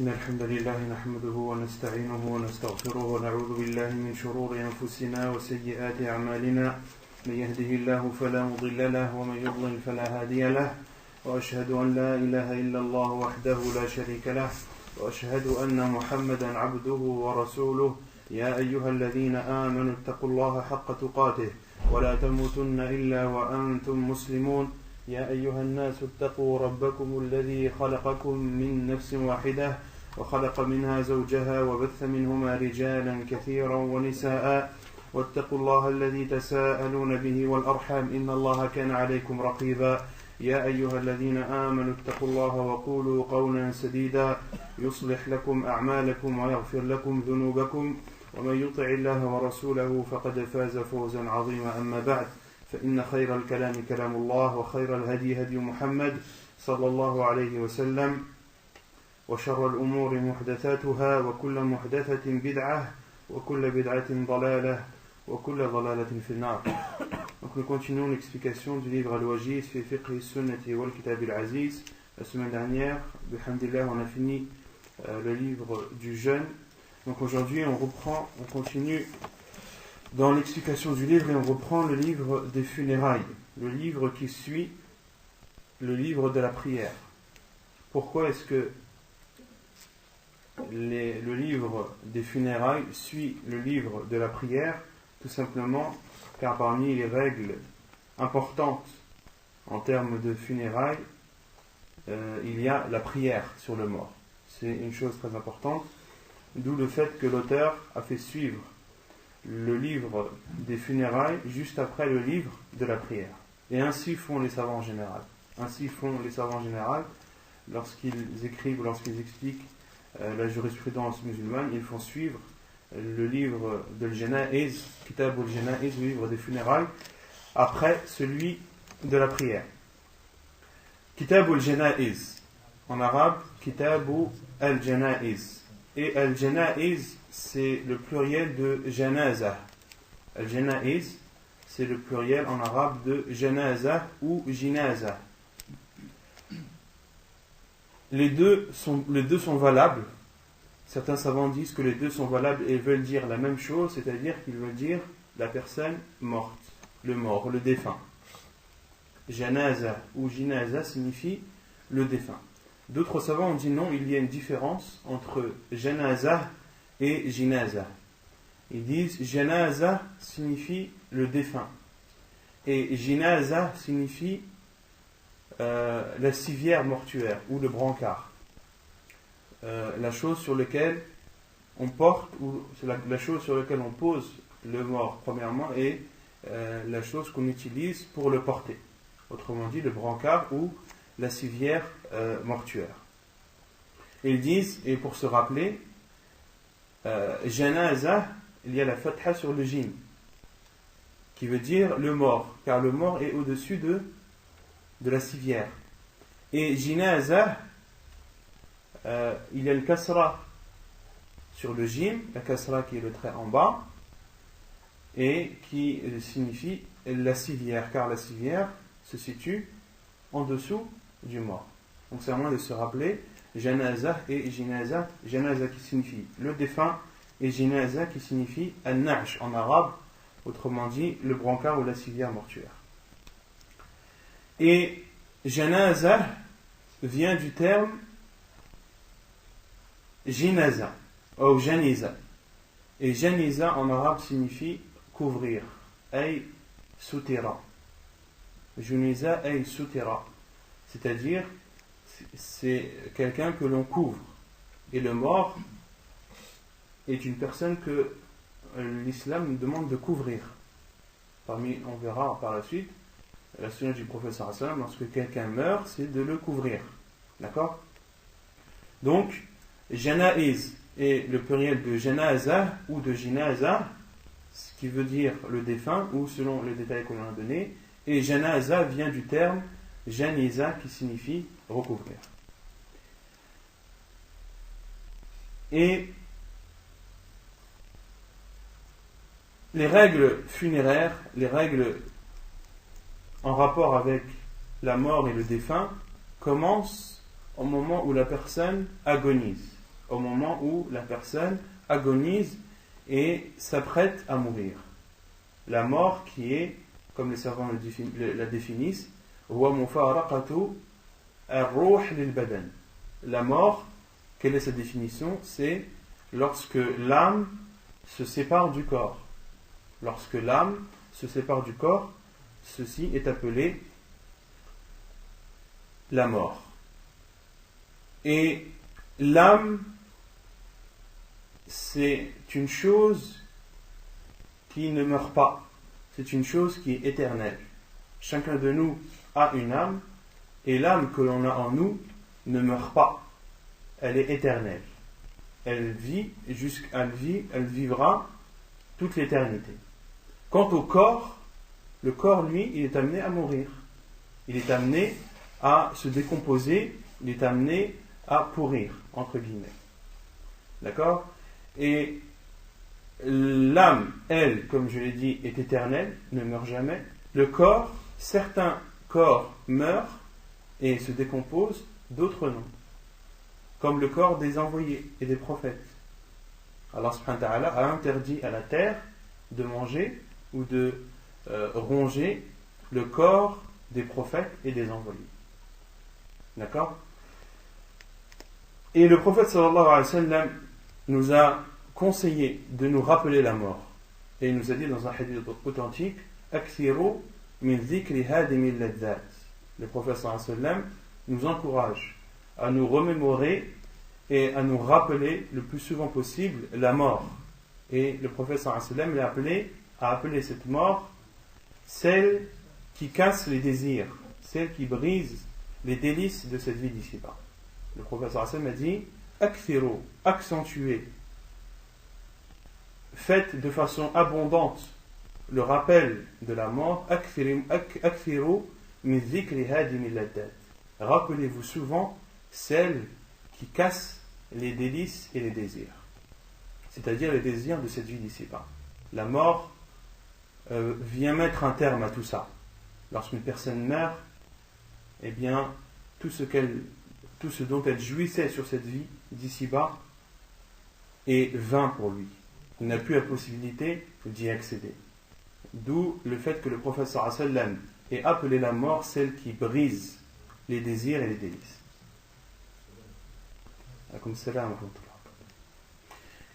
إن الحمد لله نحمده ونستعينه ونستغفره ونعوذ بالله من شرور أنفسنا وسيئات أعمالنا من يهده الله فلا مضل له ومن يضلل فلا هادي له وأشهد أن لا إله إلا الله وحده لا شريك له وأشهد أن محمدا عبده ورسوله يا أيها الذين آمنوا اتقوا الله حق تقاته ولا تموتن إلا وأنتم مسلمون يا أيها الناس اتقوا ربكم الذي خلقكم من نفس واحدة وخلق منها زوجها وبث منهما رجالا كثيرا ونساء واتقوا الله الذي تساءلون به والأرحام إن الله كان عليكم رقيبا يا أيها الذين آمنوا اتقوا الله وقولوا قولا سديدا يصلح لكم أعمالكم ويغفر لكم ذنوبكم ومن يطع الله ورسوله فقد فاز فوزا عظيما أما بعد فإن خير الكلام كلام الله وخير الهدي هدي محمد صلى الله عليه وسلم وشر الأمور محدثاتها وكل محدثة بدعة وكل بدعة ضلالة وكل ضلالة في النار. Donc nous continuons l'explication du livre Al-Wajiz fi fiqh sunnati wal kitab al-aziz. La semaine dernière, bihamdillah, on a fini le livre du jeûne. Donc aujourd'hui on continue dans l'explication du livre et on reprend le livre des funérailles, le livre qui suit le livre de la prière. Pourquoi est-ce que le livre des funérailles suit le livre de la prière? Tout simplement car parmi les règles importantes en termes de funérailles, il y a la prière sur le mort. C'est une chose très importante, d'où le fait que l'auteur a fait suivre le livre des funérailles juste après le livre de la prière. Et ainsi font les savants en général. Lorsqu'ils écrivent, lorsqu'ils expliquent la jurisprudence musulmane, ils font suivre le livre de l'Janaïz, Kitab al-Janaïz, le livre des funérailles, après celui de la prière. Kitab al-Janaïz, en arabe, Kitab al-Janaïz. Et al-Janaïz, c'est le pluriel de Janaza. Al-Janaïz, c'est le pluriel en arabe de Janaza ou Jinaza. Les deux sont valables. Certains savants disent que les deux sont valables et veulent dire la même chose, c'est-à-dire qu'ils veulent dire la personne morte, le mort, le défunt. Janaza ou Jinaza signifie le défunt. D'autres savants ont dit non, il y a une différence entre Janaza et Jinaza. Ils disent Janaza signifie le défunt et Jinaza signifie la civière mortuaire ou le brancard. La chose sur laquelle on porte ou la chose sur laquelle on pose le mort premièrement et la chose qu'on utilise pour le porter. Autrement dit le brancard ou la civière mortuaire. Et ils disent, et pour se rappeler, Janaza, il y a la fatha sur le jim, qui veut dire le mort, car le mort est au-dessus de la civière. Et Jinaza, il y a le kasra sur le jim, la kasra qui est le trait en bas, et qui signifie la civière, car la civière se situe en dessous du mort. Donc c'est à moins de se rappeler Janaza et Jinaza. Janaza qui signifie le défunt et Jinaza qui signifie al-na'sh en arabe, autrement dit le brancard ou la civière mortuaire. Et Janaza vient du terme Jinaza ou Janiza. Et Janiza en arabe signifie couvrir, ay soutira. Juniza ay soutira. C'est-à-dire, c'est quelqu'un que l'on couvre. Et le mort est une personne que l'islam nous demande de couvrir. On verra par la suite, la sunna du prophète sallallahu alayhi wa sallam, lorsque quelqu'un meurt, c'est de le couvrir. D'accord? Donc, Janaïz est le pluriel de Janaza ou de Jinaza, ce qui veut dire le défunt, ou selon les détails qu'on a donnés. Et Janaza vient du terme Janiza qui signifie recouvrir. Et les règles funéraires, les règles en rapport avec la mort et le défunt commencent au moment où la personne agonise. au moment où la personne agonise et s'apprête à mourir. La mort qui est, comme les savants la définissent, huwa mufaraqatu ar-ruh lil badan. La mort, quelle est sa définition? C'est lorsque l'âme se sépare du corps. Lorsque l'âme se sépare du corps, ceci est appelé la mort. Et l'âme, c'est une chose qui ne meurt pas. C'est une chose qui est éternelle. Chacun de nous a une âme, et l'âme que l'on a en nous ne meurt pas. Elle est éternelle. Elle vivra toute l'éternité. Quant au corps, le corps, lui, il est amené à mourir. Il est amené à se décomposer, il est amené à pourrir, entre guillemets. D'accord? Et l'âme, elle, comme je l'ai dit, est éternelle, ne meurt jamais. Le corps, certains corps meurent et se décomposent, d'autres non. Comme le corps des envoyés et des prophètes. Allah subhanahu wa ta'ala a interdit à la terre de manger ou de ronger le corps des prophètes et des envoyés. D'accord? Et le prophète sallallahu alayhi wa sallam nous a conseillé de nous rappeler la mort. Et il nous a dit dans un hadith authentique, Akthiru min dhikri hadimi al-ladzat. Le prophète sallallahu alayhi wa sallam nous encourage à nous remémorer et à nous rappeler le plus souvent possible la mort. Et le prophète sallallahu alayhi wa sallam a appelé cette mort celle qui casse les désirs, celle qui brise les délices de cette vie d'ici-bas. Le prophète sallallahu alayhi wa sallam a dit Akthiru, accentuez, faites de façon abondante le rappel de la mort. Akthiru min dhikri hadimi al-ladzat. Rappelez-vous souvent celle qui casse les délices et les désirs, c'est-à-dire les désirs de cette vie d'ici-bas. La mort vient mettre un terme à tout ça. Lorsqu'une personne meurt, eh bien, tout ce dont elle jouissait sur cette vie d'ici-bas est vain pour lui. Il n'a plus la possibilité d'y accéder. D'où le fait que le prophète sallallahu alayhi wa sallam ait appelé la mort celle qui brise les désirs et les délices.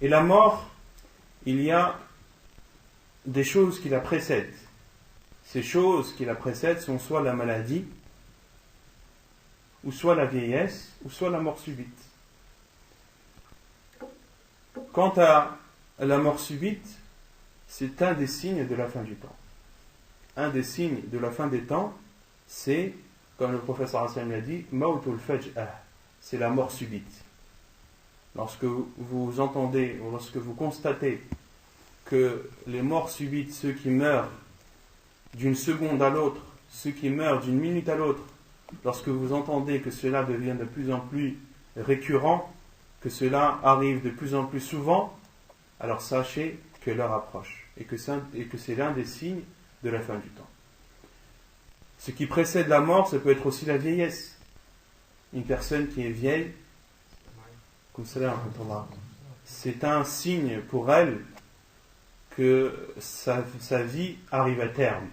Et la mort, il y a des choses qui la précèdent. Ces choses qui la précèdent sont soit la maladie, ou soit la vieillesse, ou soit la mort subite. Quant à la mort subite, c'est un des signes de la fin du temps. Un des signes de la fin des temps, c'est, comme le professeur Hassan l'a dit, Mautul Faj'ah, c'est la mort subite. Lorsque vous entendez, ou lorsque vous constatez que les morts subites, ceux qui meurent d'une seconde à l'autre, ceux qui meurent d'une minute à l'autre, lorsque vous entendez que cela devient de plus en plus récurrent, que cela arrive de plus en plus souvent, alors sachez que l'heure approche et que c'est l'un des signes de la fin du temps. Ce qui précède la mort, ça peut être aussi la vieillesse. Une personne qui est vieille, c'est un signe pour elle que sa vie arrive à terme.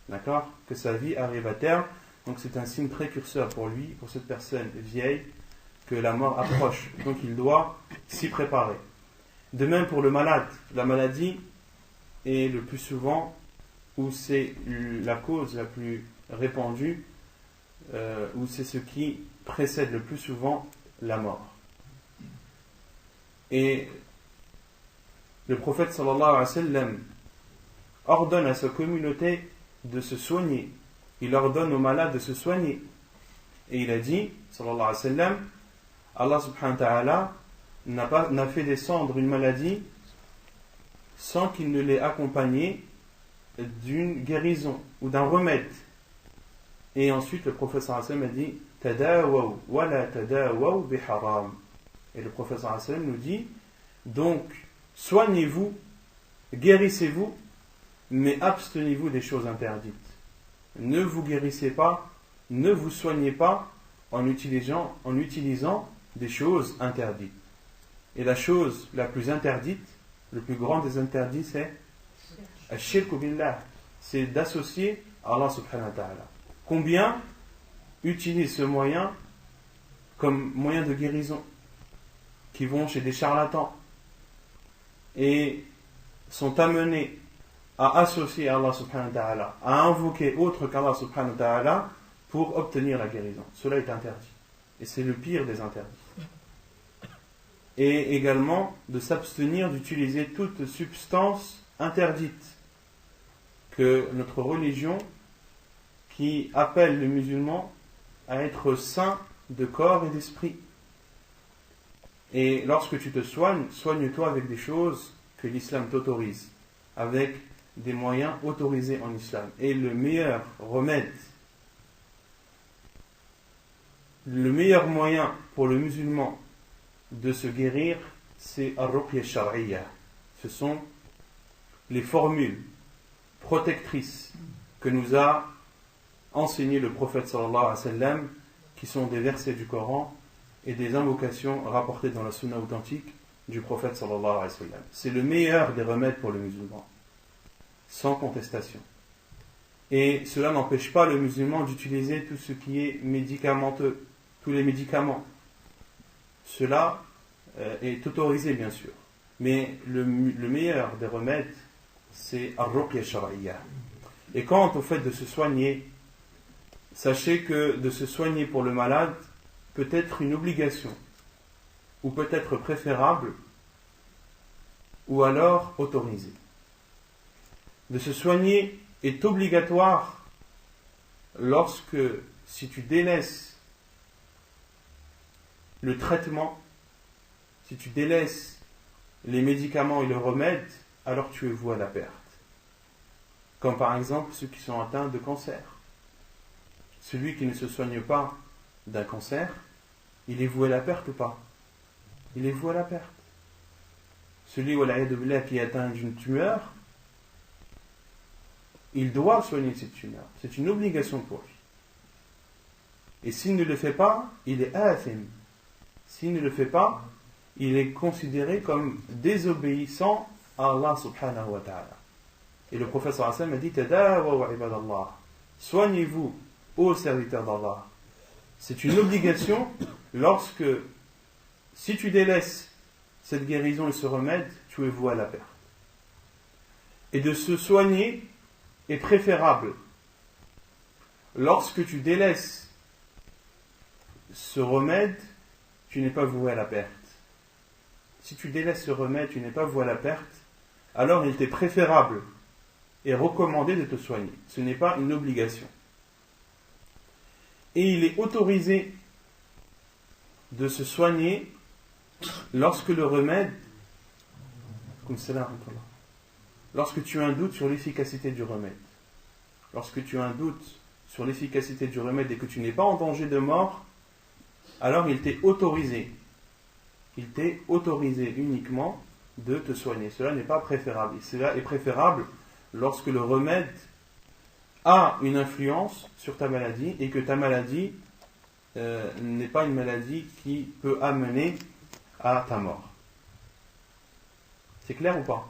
D'accord? Que sa vie arrive à terme. Donc c'est un signe précurseur pour lui, pour cette personne vieille, que la mort approche. Donc il doit s'y préparer. De même pour le malade. La maladie est le plus souvent, où c'est la cause la plus répandue, où c'est ce qui précède le plus souvent la mort. Et le prophète sallallahu alayhi wa sallam ordonne à sa communauté de se soigner. Il ordonne aux malades de se soigner. Et il a dit, sallallahu alayhi wa sallam, Allah subhanahu wa ta'ala n'a fait descendre une maladie sans qu'il ne l'ait accompagnée d'une guérison ou d'un remède. Et ensuite le prophète sallallahu alayhi wa sallam a dit Tadawaw wa la tadawaw bi haram. Et le prophète sallallahu alayhi wa sallam nous dit donc soignez-vous, guérissez-vous, mais abstenez-vous des choses interdites. Ne vous guérissez pas, ne vous soignez pas en utilisant des choses interdites. Et la chose la plus interdite, le plus grand des interdits, c'est Ash-shirku billah, c'est d'associer à Allah subhanahu wa ta'ala. Combien utilisent ce moyen comme moyen de guérison, qui vont chez des charlatans et sont amenés à associer à Allah subhanahu wa ta'ala, à invoquer autre qu'Allah subhanahu wa ta'ala pour obtenir la guérison. Cela est interdit. Et c'est le pire des interdits. Et également de s'abstenir d'utiliser toute substance interdite que notre religion qui appelle les musulmans à être saints de corps et d'esprit. Et lorsque tu te soignes, soigne-toi avec des choses que l'islam t'autorise, avec des moyens autorisés en islam. Et le meilleur remède, le meilleur moyen pour le musulman de se guérir, c'est ar-ruqya shar'iyya. Ce sont les formules protectrices que nous a enseigné le prophète sallallahu alayhi wa sallam, qui sont des versets du Coran et des invocations rapportées dans la sunna authentique du prophète sallallahu alayhi wa sallam. C'est le meilleur des remèdes pour le musulman, sans contestation. Et cela n'empêche pas le musulman d'utiliser tout ce qui est médicamenteux, tous les médicaments. Cela est autorisé bien sûr. Mais le meilleur des remèdes, c'est ar-ruqya shar'iyya. Et quant au fait de se soigner, sachez que de se soigner pour le malade peut être une obligation, ou peut être préférable, ou alors autorisé. De se soigner est obligatoire lorsque, si tu délaisses le traitement, si tu délaisses les médicaments et le remède, alors tu es voué à la perte. Comme par exemple ceux qui sont atteints de cancer. Celui qui ne se soigne pas d'un cancer, il est voué à la perte ou pas? Il est voué à la perte. Celui qui est atteint d'une tumeur, il doit soigner cette tumeur. C'est une obligation pour lui. Et s'il ne le fait pas, il est athim. S'il ne le fait pas, il est considéré comme désobéissant à Allah subhanahu wa ta'ala. Et le prophète sallallahu alayhi wa sallam a dit Tadawaw ibadallah. Soignez-vous, ô serviteurs d'Allah. C'est une obligation lorsque, si tu délaisses cette guérison et ce remède, tu es voué à la perte. Et de se soigner est préférable lorsque tu délaisses ce remède, tu n'es pas voué à la perte. Si tu délaisses ce remède, tu n'es pas voué à la perte, alors il t'est préférable et recommandé de te soigner. Ce n'est pas une obligation. Et il est autorisé de se soigner lorsque le remède, lorsque tu as un doute sur l'efficacité du remède. Lorsque tu as un doute sur l'efficacité du remède et que tu n'es pas en danger de mort, alors il t'est autorisé. Il t'est autorisé uniquement de te soigner. Cela n'est pas préférable. Cela est préférable lorsque le remède a une influence sur ta maladie et que ta maladie n'est pas une maladie qui peut amener à ta mort. C'est clair ou pas?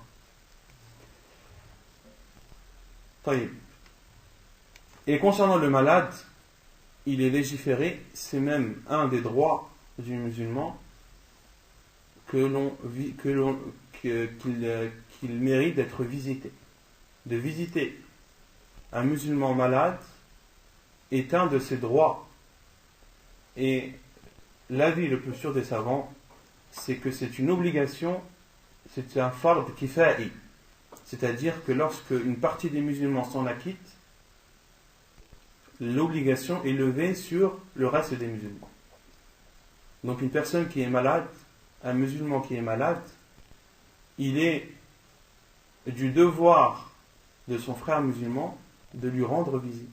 Taïb. Et concernant le malade, il est légiféré, c'est même un des droits du musulman qu'il mérite d'être visité. De visiter un musulman malade est un de ses droits. Et l'avis le plus sûr des savants, c'est que c'est une obligation, c'est un fard kifa'i. C'est-à-dire que lorsque une partie des musulmans s'en acquitte, l'obligation est levée sur le reste des musulmans. Donc une personne qui est malade, un musulman qui est malade, il est du devoir de son frère musulman de lui rendre visite.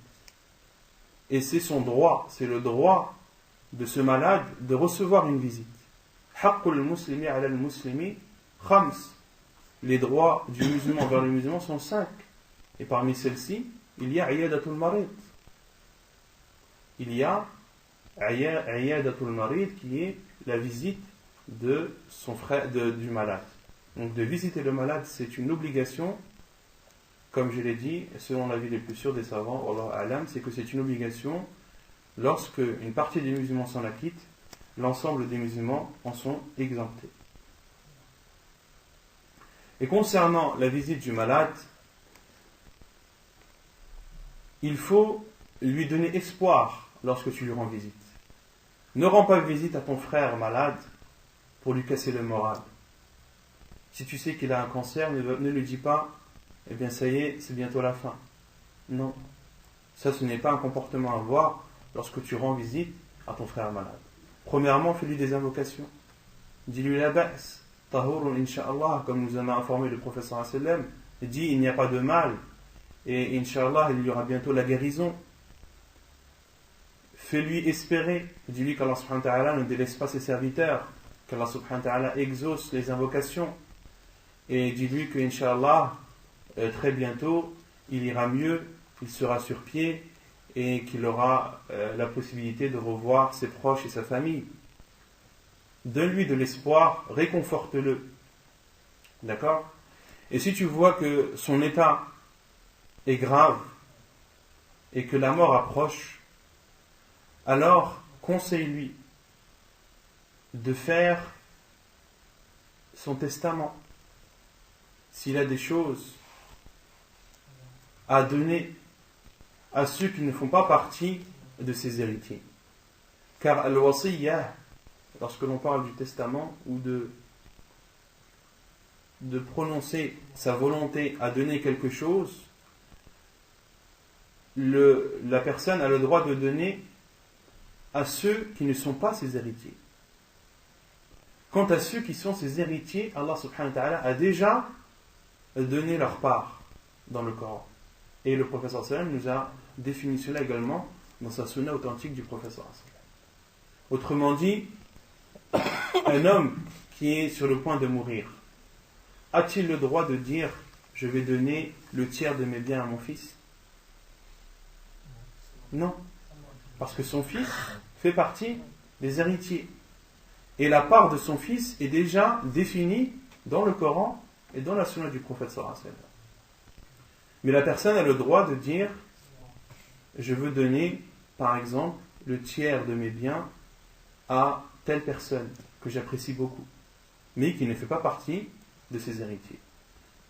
Et c'est son droit, c'est le droit de ce malade de recevoir une visite. Haqqul muslimi ala al-muslimi khams. Les droits du musulman envers le musulman sont 5. Et parmi celles-ci, il y a iyadatul marid. Il y a iyadatul marid qui est la visite de son frère, du malade. Donc de visiter le malade, c'est une obligation, comme je l'ai dit, selon l'avis les plus sûrs des savants, Wallahu a'lam, c'est que c'est une obligation lorsque une partie des musulmans s'en acquitte, l'ensemble des musulmans en sont exemptés. Et concernant la visite du malade, il faut lui donner espoir lorsque tu lui rends visite. Ne rends pas visite à ton frère malade pour lui casser le moral. Si tu sais qu'il a un cancer, ne lui dis pas « Eh bien ça y est, c'est bientôt la fin ». Non. Ça, ce n'est pas un comportement à avoir lorsque tu rends visite à ton frère malade. Premièrement, fais-lui des invocations. Dis-lui la ba's, tahurun insha'Allah, comme nous en a informé le professeur sallam. Dis il n'y a pas de mal et insha'Allah il y aura bientôt la guérison. Fais-lui espérer. Dis-lui qu'Allah subhanahu wa ta'ala ne délaisse pas ses serviteurs, qu'Allah subhanahu wa ta'ala exauce les invocations. Et dis-lui que insha'Allah très bientôt il ira mieux, il sera sur pied et qu'il aura la possibilité de revoir ses proches et sa famille. Donne-lui de l'espoir, réconforte-le. D'accord? Et si tu vois que son état est grave et que la mort approche, alors conseille-lui de faire son testament. S'il a des choses à donner à ceux qui ne font pas partie de ses héritiers. Car al-wasiyyah, lorsque l'on parle du testament ou de prononcer sa volonté à donner quelque chose, la personne a le droit de donner à ceux qui ne sont pas ses héritiers. Quant à ceux qui sont ses héritiers, Allah subhanahu wa ta'ala a déjà donné leur part dans le Coran. Et le professeur sallam nous a défini cela également dans sa sunna authentique du professeur sallam. Autrement dit, un homme qui est sur le point de mourir, a-t-il le droit de dire « je vais donner le tiers de mes biens à mon fils » ? Non. Parce que son fils fait partie des héritiers. Et la part de son fils est déjà définie dans le Coran et dans la sunna du prophète sallallahu alayhi wa sallam. Mais la personne a le droit de dire « je veux donner, par exemple, le tiers de mes biens à telle personne que j'apprécie beaucoup, mais qui ne fait pas partie de ses héritiers. »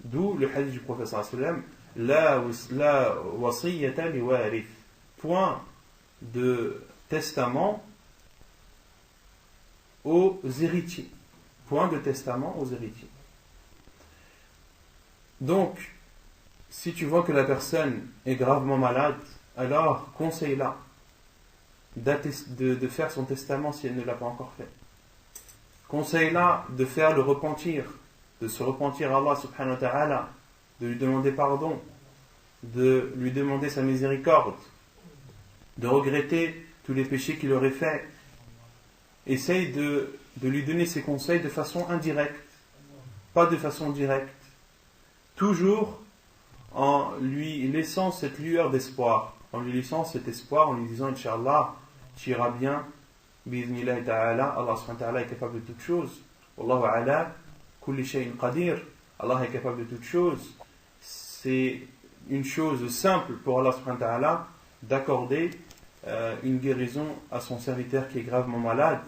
D'où le hadith du prophète sallallahu alayhi wa sallam, la wasiyyata li warith, point de testament aux héritiers. Point de testament aux héritiers. Donc, si tu vois que la personne est gravement malade, alors conseille-la de faire son testament si elle ne l'a pas encore fait. Conseille-la de faire le repentir, de se repentir à Allah subhanahu wa ta'ala, de lui demander pardon, de lui demander sa miséricorde, de regretter tous les péchés qu'il aurait faits. Essaye de lui donner ses conseils de façon indirecte, pas de façon directe. Toujours en lui laissant cette lueur d'espoir, en lui laissant cet espoir, en lui disant Inch'Allah, tu iras bien, bi'idhnillah ta'ala, Allah subhanahu wa ta'ala est capable de toutes choses. Wallahu ala kulli shay'in qadir. Allah est capable de toutes choses. C'est une chose simple pour Allah subhanahu wa ta'ala d'accorder une guérison à son serviteur qui est gravement malade.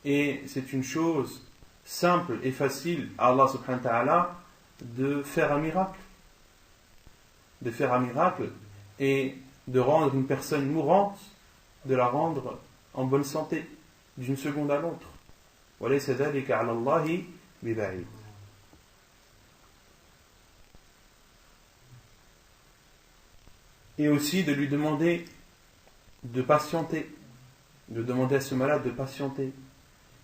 Et c'est une chose simple et facile à Allah subhanahu wa ta'ala de faire un miracle. De faire un miracle et de rendre une personne mourante, de la rendre en bonne santé d'une seconde à l'autre. وَلَيْسَ ذَلِكَ عَلَى اللَّهِ بِبَعِيدٍ. Et aussi de lui demander de patienter, de demander à ce malade de patienter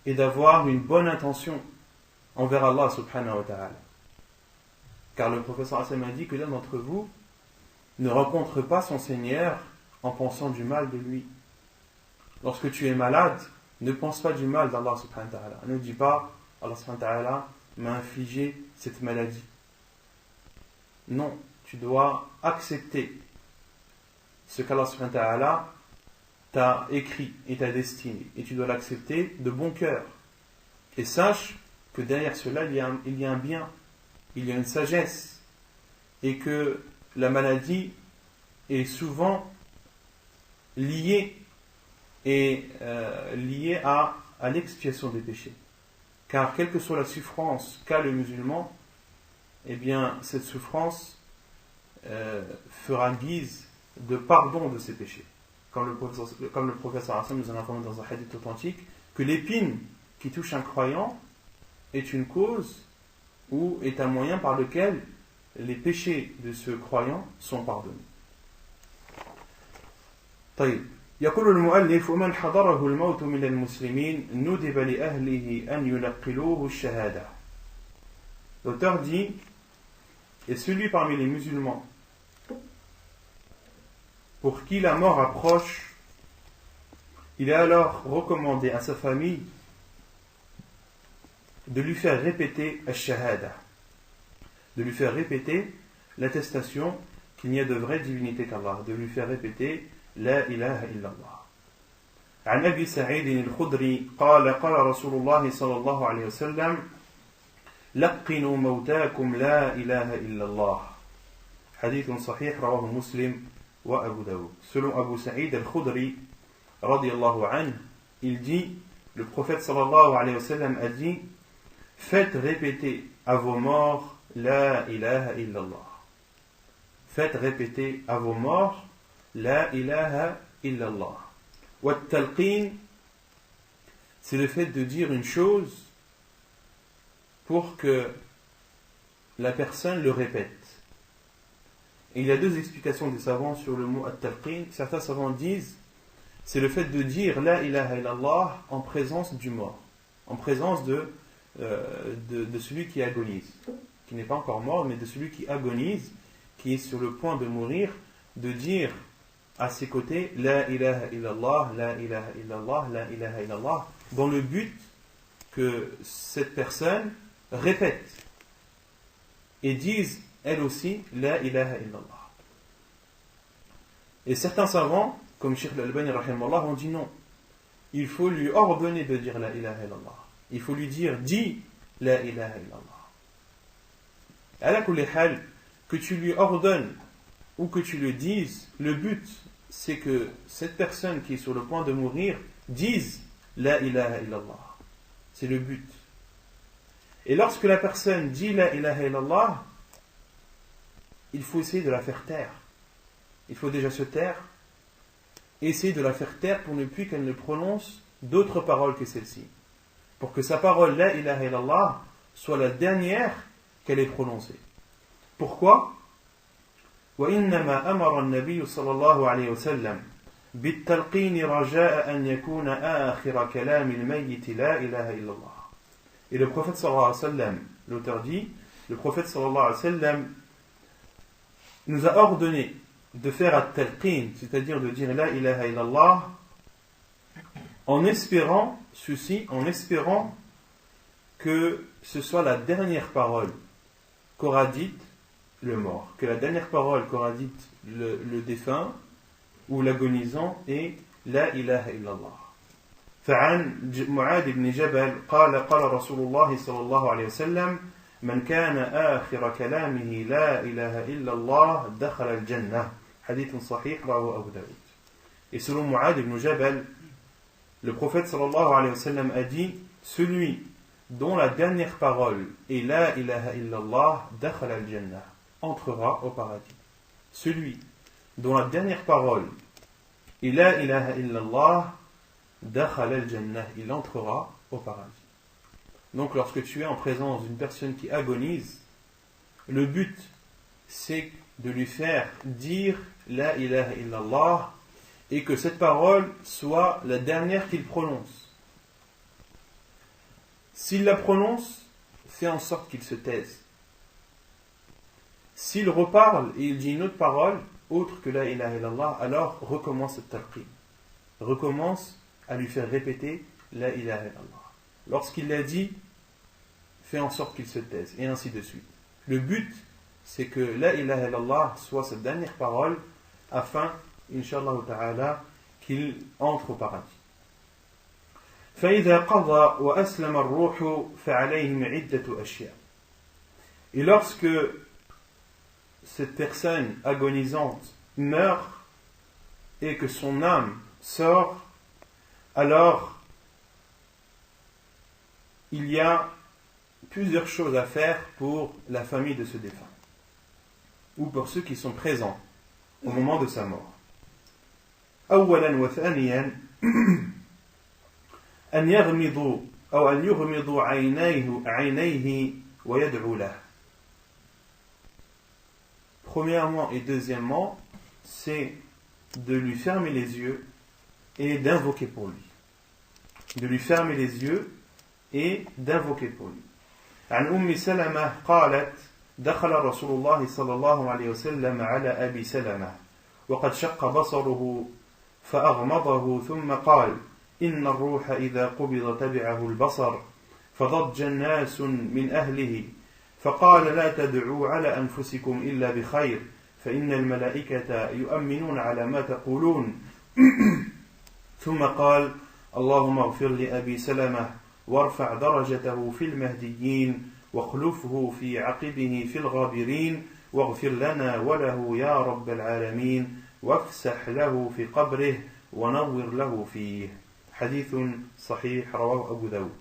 et d'avoir une bonne intention envers Allah subhanahu wa ta'ala. Car le professeur Hassan a dit que l'un d'entre vous ne rencontre pas son Seigneur en pensant du mal de lui. Lorsque tu es malade, ne pense pas du mal d'Allah subhanahu wa ta'ala. Ne dis pas Allah subhanahu wa ta'ala m'a infligé cette maladie. Non, tu dois accepter ce qu'Allah subhanahu wa ta'ala t'a écrit et t'a destiné. Et tu dois l'accepter de bon cœur. Et sache que derrière cela, il y a un bien, il y a une sagesse, et que la maladie est souvent liée, liée à l'expiation des péchés. Car quelle que soit la souffrance qu'a le musulman, eh bien, cette souffrance fera guise de pardon de ses péchés. Comme le prophète sallallahu nous en a informé dans un hadith authentique, que l'épine qui touche un croyant est une cause ou est un moyen par lequel les péchés de ce croyant sont pardonnés. طيب. يقول المؤلف ومن حضره الموت من المسلمين ندب لأهله أن ينقلوه الشهادة. L'auteur dit, et celui parmi les musulmans pour qui la mort approche, il est alors recommandé à sa famille de lui faire répéter al-shahada, de lui faire répéter l'attestation qu'il n'y a de vraie divinité qu'Allah, de lui faire répéter la ilaha illallah. عن أبي سعيد الخدري قال قال رسول الله صلى الله عليه وسلم لقنوا موتاكم لا إله إلا الله حديث صحيح رواه مسلم وأبو داود. Selon Abu Sa'id al-Khudri radiyallahu anhu, il dit, le prophète sallallahu alayhi wa sallam a dit, faites répéter à vos morts la ilaha illallah. Faites répéter à vos morts la ilaha illallah. Wa talqin, c'est le fait de dire une chose pour que la personne le répète. Et il y a deux explications des savants sur le mot at-talqin. Certains savants disent c'est le fait de dire la ilaha illallah en présence du mort, en présence de celui qui agonise, qui n'est pas encore mort, mais de celui qui agonise, qui est sur le point de mourir, de dire à ses côtés la ilaha illallah, la ilaha illallah, la ilaha illallah, dans le but que cette personne répète et dise elle aussi la ilaha illallah. Et certains savants, comme Cheikh Al-Albani rahimahullah, ont dit non. Il faut lui ordonner de dire la ilaha illallah. Il faut lui dire dis la ilaha illallah. Ala kulli hal, que tu lui ordonnes ou que tu le dises, le but c'est que cette personne qui est sur le point de mourir dise la ilaha illallah. C'est le but. Et lorsque la personne dit la ilaha illallah, il faut essayer de la faire taire. Il faut déjà se taire et essayer de la faire taire pour ne plus qu'elle ne prononce d'autres paroles que celle-ci. Pour que sa parole la ilaha illallah soit la dernière qu'elle ait prononcée. Pourquoi ? وإنما أمر النبي صلى الله عليه وسلم بالتلقين رجاء أن يكون آخر كلام الميت لا إله إلا الله. Et le prophète sallallahu alayhi wa sallam, l'auteur dit, le prophète sallallahu alayhi wa sallam nous a ordonné de faire at-talqin, c'est-à-dire de dire la ilaha illallah, en espérant ceci, en espérant que ce soit la dernière parole qu'aura dite le mort, que la dernière parole qu'aura dite le défunt ou l'agonisant est la ilaha illallah. فعن معاذ بن جبل قال قال رسول الله صلى الله عليه وسلم من كان آخر كلامه لا إله إلا الله دخل الجنة حديث صحيح رواه أبو داود. Et selon Mu'adh ibn Jabal, le prophète sallallahu alayhi wa sallam a dit celui dont la dernière parole est la ilaha illallah dakhala al-jannah entrera au paradis. Celui dont la dernière parole est la ilaha illallah dakhala al-jannah, il entrera au paradis. Donc lorsque tu es en présence d'une personne qui agonise, le but c'est de lui faire dire la ilaha illallah et que cette parole soit la dernière qu'il prononce. S'il la prononce, fais en sorte qu'il se taise. S'il reparle et il dit une autre parole autre que la ilaha illallah, alors recommence le talqin. Recommence à lui faire répéter la ilaha illallah. Lorsqu'il l'a dit, fais en sorte qu'il se taise, et ainsi de suite. Le but, c'est que la ilaha illallah soit sa dernière parole, afin, inch'Allah ta'ala, qu'il entre au paradis. فإذا قضى وأسلم الروح فعليهم عدة أشياء. Et lorsque cette personne agonisante meurt et que son âme sort, alors il y a plusieurs choses à faire pour la famille de ce défunt ou pour ceux qui sont présents au moment de sa mort. أولا وثانيا أن يغمضوا أو أن يغمضوا عينيه ويدعو له. Premièrement et deuxièmement, c'est de lui fermer les yeux et d'invoquer pour lui. De lui fermer les yeux et d'invoquer pour lui. عن أم سلمة قالت دخل رسول الله صلى الله عليه وسلم على أبي سلمة وقد شق بصره فأغمضه ثم قال إن الروح إذا قبض تبعه البصر فضج الناس من أهله فقال لا تدعوا على أنفسكم إلا بخير فإن الملائكة يؤمنون على ما تقولون ثم قال اللهم اغفر لأبي سلمة وارفع درجته في المهديين واخلفه في عقبه في الغابرين واغفر لنا وله يا رب العالمين وافسح له في قبره ونور له فيه. Hadith sahih rawahu Abu Daoud.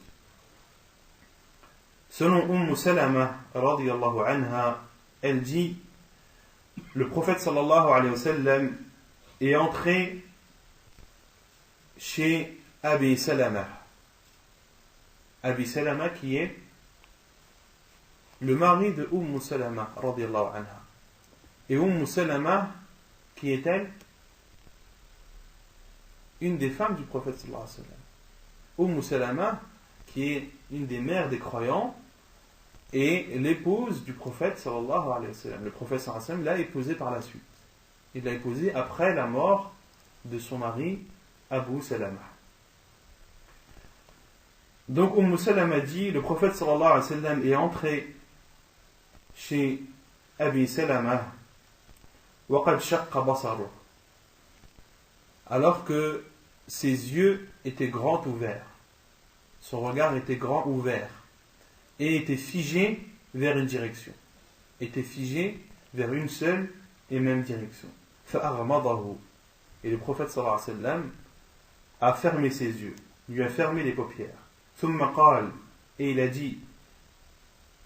Selon Salama radiyallahu anha, elle dit, le prophète sallallahu alayhi wa sallam est entré chez Abi Salama. Abi Salama qui est le mari de Salama radiyallahu anha. Et Salama qui est-elle? Une des femmes du prophète sallallahu alayhi wa sallam. Salama qui est une des mères des croyants et l'épouse du prophète sallallahu alayhi wa sallam. Le prophète sallallahu alayhi wa sallam l'a épousée par la suite. Il l'a épousée après la mort de son mari Abu Salama. Donc Salama dit, le prophète sallallahu alayhi wa sallam est entré chez Abi Salama وقد شق بصره, alors que ses yeux étaient grands ouverts, son regard était grand ouvert et était figé vers une direction, était figé vers une seule et même direction. فأغمضه, et le prophète sallallahu alayhi wa sallam a fermé ses yeux, lui a fermé les paupières. ثم قال, et il a dit,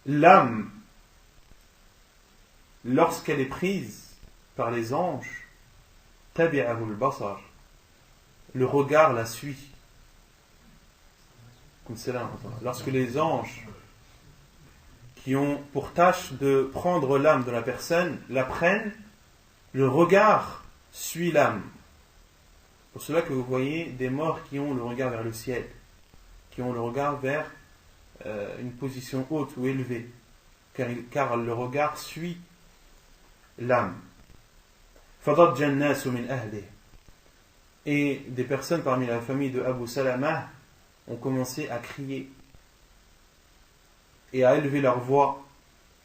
l'âme, lorsqu'elle est prise par les anges, tabi'ahu al-basar, le regard la suit. Lorsque les anges qui ont pour tâche de prendre l'âme de la personne la prennent, le regard suit l'âme. Pour cela que vous voyez des morts qui ont le regard vers le ciel, qui ont le regard vers une position haute ou élevée, car le regard suit l'âme. فَضَجَّ النَّاسُ مِنْ أَهْلِهِ, et des personnes parmi la famille de Abu Salama ont commencé à crier et à élever leur voix,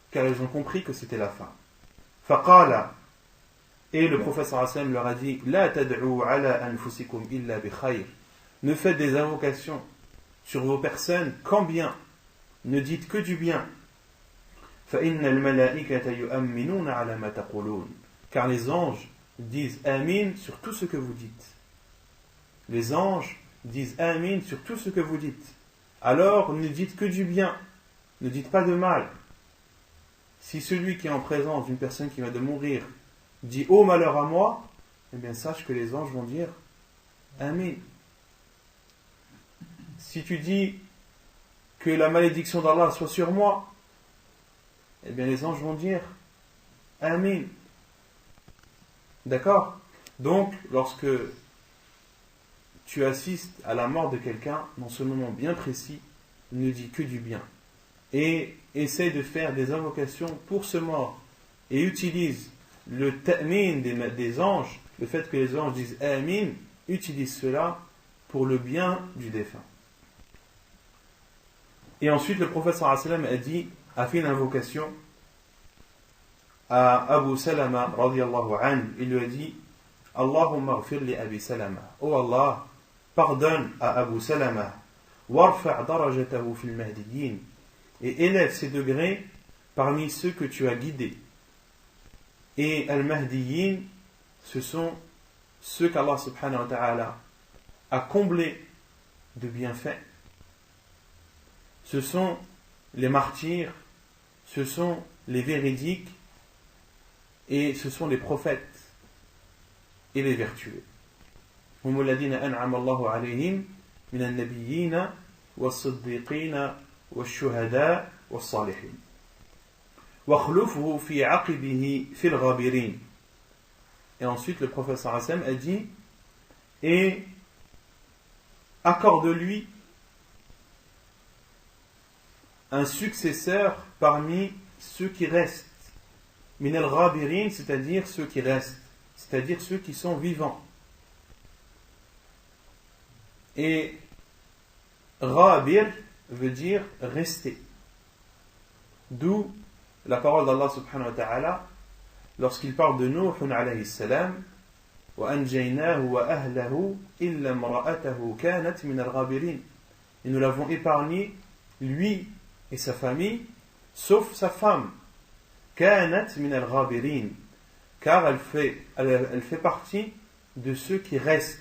car ils ont compris que c'était la fin. فَقَالَ, et le prophète sallallahu alayhi wa sallam leur a dit, لَا تَدْعُوا عَلَى أَنفُسِكُمْ إِلَّا بِخَيْرٍ, ne faites des invocations sur vos personnes qu'en bien, ne dites que du bien. فَإِنَّ الْمَلَائِكَةَ يُؤَمِّنُونَ عَلَى مَا تَقُولُونَ, car les anges disent Amin sur tout ce que vous dites. Les anges disent Amin sur tout ce que vous dites. Alors ne dites que du bien, ne dites pas de mal. Si celui qui est en présence d'une personne qui va de mourir dit oh malheur à moi, eh bien sache que les anges vont dire Amin. Si tu dis que la malédiction d'Allah soit sur moi, eh bien les anges vont dire Amin. D'accord? Donc, lorsque tu assistes à la mort de quelqu'un, dans ce moment bien précis, ne dis que du bien. Et essaye de faire des invocations pour ce mort. Et utilise le ta'min des anges, le fait que les anges disent Amin, utilise cela pour le bien du défunt. Et ensuite, le prophète sallallahu alayhi wa sallam a fait une invocation à Abu Salama radiyallahu anhu. Il lui a dit Allahumma ghfir li Abi Salama, oh Allah, pardonne à Abu Salama, وَارْفَعْ دَرَجَتَهُ فِي الْمَهْدِيِّينَ. Et élève ses degrés parmi ceux que tu as guidés. Et al-Mahdiyin, ce sont ceux qu'Allah subhanahu wa ta'ala a comblés de bienfaits. Ce sont les martyrs, ce sont les véridiques, et ce sont les prophètes et les vertueux. هم الذين أنعم الله عليهم من النبيين والصديقين والشهداء والصالحين. وَخْلُفُهُ فِي عَقِبِهِ فِي الْغَابِرِينَ. Et ensuite le prophète sallallahu alayhi wa sallam a dit, et accorde-lui un successeur parmi ceux qui restent. Min al-ghabirin, c'est-à-dire ceux qui restent, c'est-à-dire ceux qui sont vivants. Et ghabir veut dire rester. D'où la parole d'Allah subhanahu wa ta'ala lorsqu'il parle de Nuh alayhi salam, وَأَنْجَيْنَاهُ وَأَهْلَهُ إِلَّا امْرَأَتَهُ كَانَتْ مِنَ الْغَابِرِينَ. Et nous l'avons épargné, lui et sa famille, sauf sa femme. كَانَتْ مِنَ الْغَابِرِينَ. Car elle fait partie de ceux qui restent,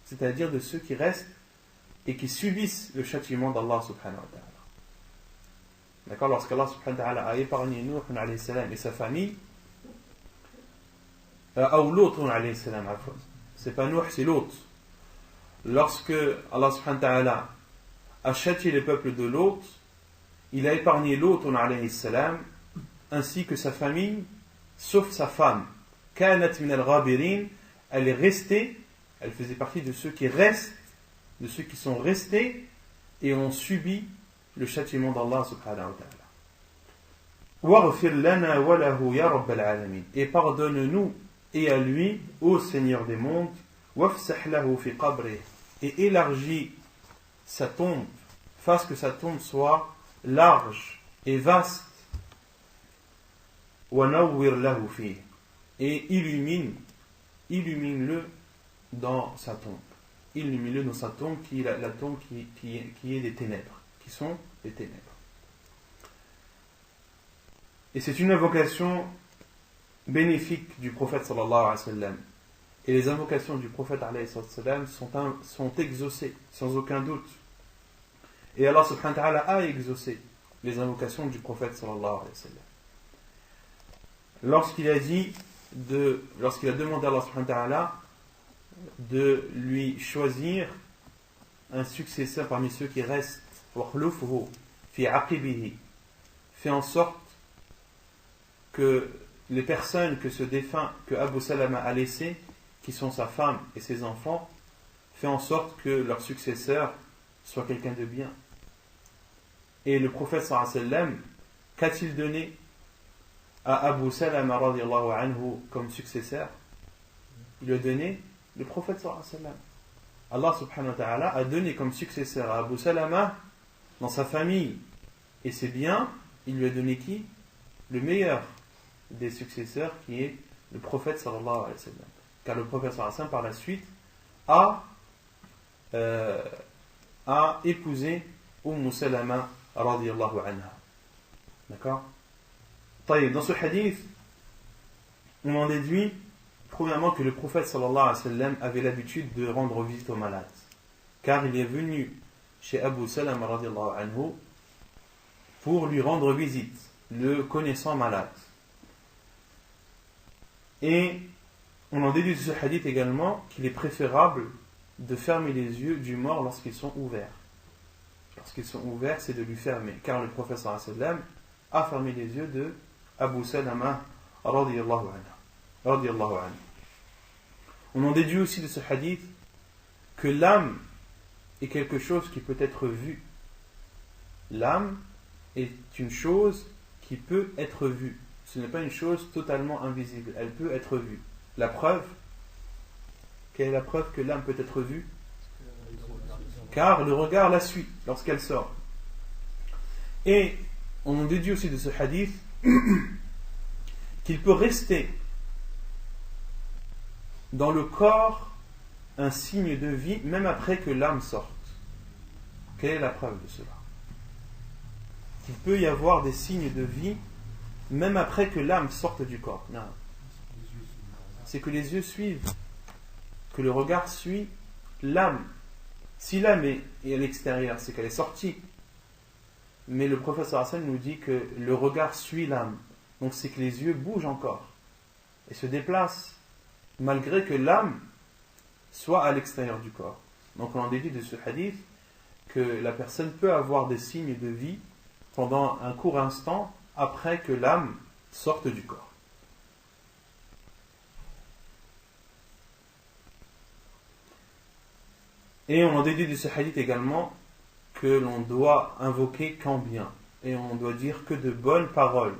c'est-à-dire de ceux qui restent et qui subissent le châtiment d'Allah subhanahu wa ta'ala. D'accord, lorsqu'Allah subhanahu wa ta'ala a épargné Nuh alayhi salam et sa famille, ou Lut alayhi salam, c'est pas Nuh, c'est Lut. Lorsque Allah subhanahu wa ta'ala a châtié les peuples de Lut, il a épargné Lut alayhi salam ainsi que sa famille, sauf sa femme. Kanat min al-ghabirin, elle est restée, elle faisait partie de ceux qui restent, de ceux qui sont restés et ont subi le châtiment d'Allah subhanahu wa ta'ala. Waghfir lana wa lahu ya rabbal alamin. Et pardonne-nous et à lui, ô Seigneur des mondes, wafsah lahu fi qabrih. Et élargis sa tombe, fasse que sa tombe soit large et vaste. Wa nawwir lahu fi. Et illumine-le dans sa tombe. Illumine-le dans sa tombe qui est la tombe qui est des ténèbres, qui sont des ténèbres. Et c'est une invocation bénéfique du prophète sallallahu alayhi wa sallam. Et les invocations du prophète alayhi wa sallam sont exaucées, sans aucun doute. Et Allah subhanahu wa ta'ala a exaucé les invocations du prophète sallallahu alayhi wa sallam. Lorsqu'il a demandé à Allah subhanahu wa ta'ala de lui choisir un successeur parmi ceux qui restent, وَخْلُفُهُ فِي عَقِبِهِ, fait en sorte que les personnes que ce défunt, que Abu Salama a laissé, qui sont sa femme et ses enfants, fait en sorte que leur successeur soit quelqu'un de bien. Et le prophète sallallahu alayhi wa sallam, qu'a-t-il donné à Abu Salama radiyallahu anhu comme successeur? Il lui a donné le prophète sallallahu alayhi wa sallam. Allah subhanahu wa ta'ala a donné comme successeur à Abu Salama dans sa famille et ses biens, il lui a donné qui? Le meilleur des successeurs qui est le prophète sallallahu alayhi wa sallam. Car le prophète sallallahu alayhi wa sallam par la suite a épousé Salama radiyallahu anha. D'accord? Dans ce hadith, on en déduit premièrement que le prophète sallallahu alayhi wa sallam avait l'habitude de rendre visite aux malades, car il est venu chez Abu Salama radiyallahu anhu pour lui rendre visite, le connaissant malade. Et on en déduit de ce hadith également qu'il est préférable de fermer les yeux du mort lorsqu'ils sont ouverts. Lorsqu'ils sont ouverts, c'est de lui fermer, car le prophète sallallahu alayhi wa sallam a fermé les yeux de Abu Salama radiyallahu anhu. On en déduit aussi de ce hadith que l'âme est quelque chose qui peut être vu. L'âme est une chose qui peut être vue. Ce n'est pas une chose totalement invisible. Elle peut être vue. La preuve, quelle est la preuve que l'âme peut être vue? Car le regard la suit lorsqu'elle sort. Et on en déduit aussi de ce hadith qu'il peut rester dans le corps un signe de vie même après que l'âme sorte. Quelle est la preuve de cela? Qu'il peut y avoir des signes de vie même après que l'âme sorte du corps. Non. C'est que les yeux suivent, que le regard suit l'âme. Si l'âme est à l'extérieur, c'est qu'elle est sortie. Mais le professeur Hassan nous dit que le regard suit l'âme. Donc c'est que les yeux bougent encore et se déplacent malgré que l'âme soit à l'extérieur du corps. Donc on en déduit de ce hadith que la personne peut avoir des signes de vie pendant un court instant après que l'âme sorte du corps. Et on en déduit de ce hadith également que l'on doit invoquer qu'en bien. Et on doit dire que de bonnes paroles.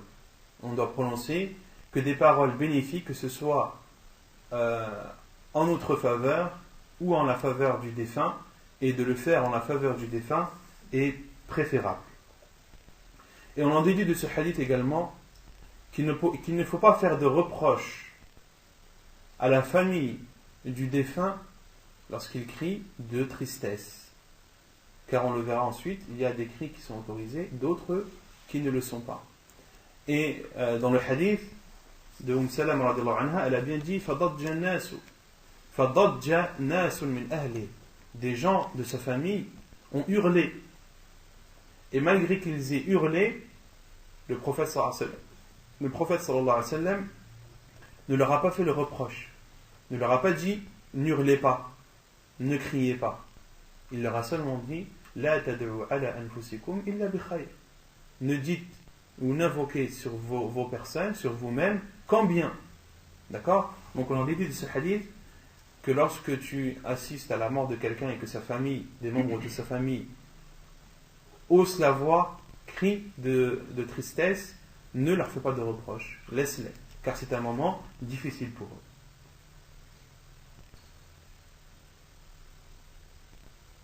On doit prononcer que des paroles bénéfiques, que ce soit en notre faveur ou en la faveur du défunt. Et de le faire en la faveur du défunt est préférable. Et on en déduit de ce hadith également qu'il ne faut pas faire de reproches à la famille du défunt lorsqu'il crie de tristesse. Car on le verra ensuite, il y a des cris qui sont autorisés, d'autres qui ne le sont pas. Et dans le hadith de Salama radhiyallahu anha, elle a bien dit fadajja nasun min ahli. Des gens de sa famille ont hurlé. Et malgré qu'ils aient hurlé, le prophète sallallahu alayhi wa sallam ne leur a pas fait le reproche. Ne leur a pas dit n'hurlez pas, ne criez pas. Il leur a seulement dit la tad'u ala anfusikum illa bi khayr. Ne dites ou n'invoquez sur vos personnes, sur vous-même, qu'en bien. D'accord? Donc on en déduit de ce hadith que lorsque tu assistes à la mort de quelqu'un et que sa famille, des membres de sa famille, haussent la voix, crient de tristesse, ne leur fais pas de reproches, laisse-les, car c'est un moment difficile pour eux.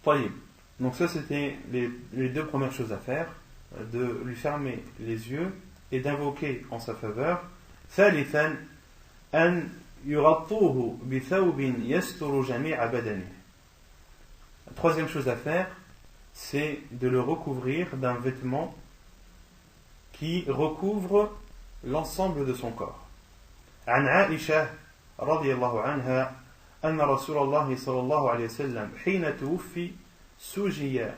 Taïb. Donc ça c'était les deux premières choses à faire, de lui fermer les yeux et d'invoquer en sa faveur. ثالثا أن يغطوه بثوب يستر جميع بدنه. La troisième chose à faire, c'est de le recouvrir d'un vêtement qui recouvre l'ensemble de son corps. عن عائشة رضي الله عنها أن رسول الله صلى الله عليه وسلم حين توفي سُجِيَ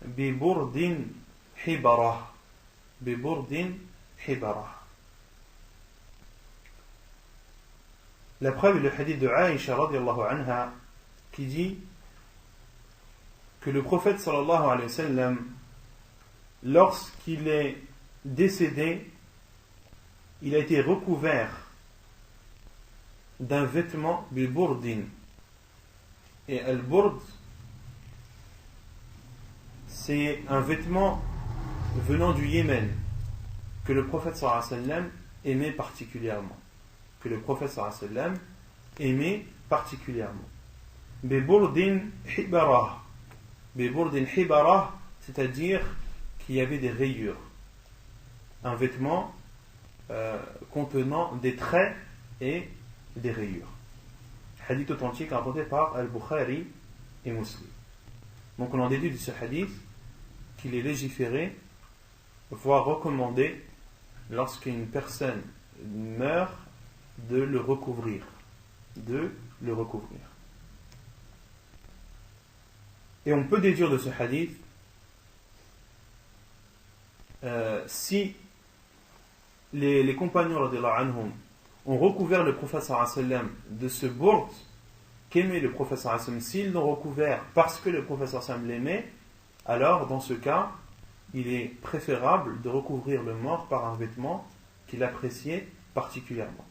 ببرد حبرة. La preuve est le hadith de Aïcha radhiyallahu anha qui dit que le prophète sallallahu alayhi wa sallam, lorsqu'il est décédé, il a été recouvert d'un vêtement biburdin. Et al-burd, c'est un vêtement venant du Yémen que le prophète sallallahu alayhi wa sallam aimait particulièrement. Biburdin hibara, c'est-à-dire qu'il y avait des rayures. Un vêtement contenant des traits et des rayures. Hadith authentique rapporté par Al-Bukhari et Muslim. Donc on en déduit de ce hadith qu'il est légiféré, voire recommandé, lorsqu'une personne meurt, de le recouvrir. Et on peut déduire de ce hadith, si les compagnons radhiyallahu anhum ont recouvert le prophète sallallahu alayhi wa sallam de ce bourd qu'aimait le prophète sallallahu alayhi wa sallam, s'ils l'ont recouvert parce que le prophète sallallahu alayhi wa sallam l'aimait, alors dans ce cas, il est préférable de recouvrir le mort par un vêtement qu'il appréciait particulièrement.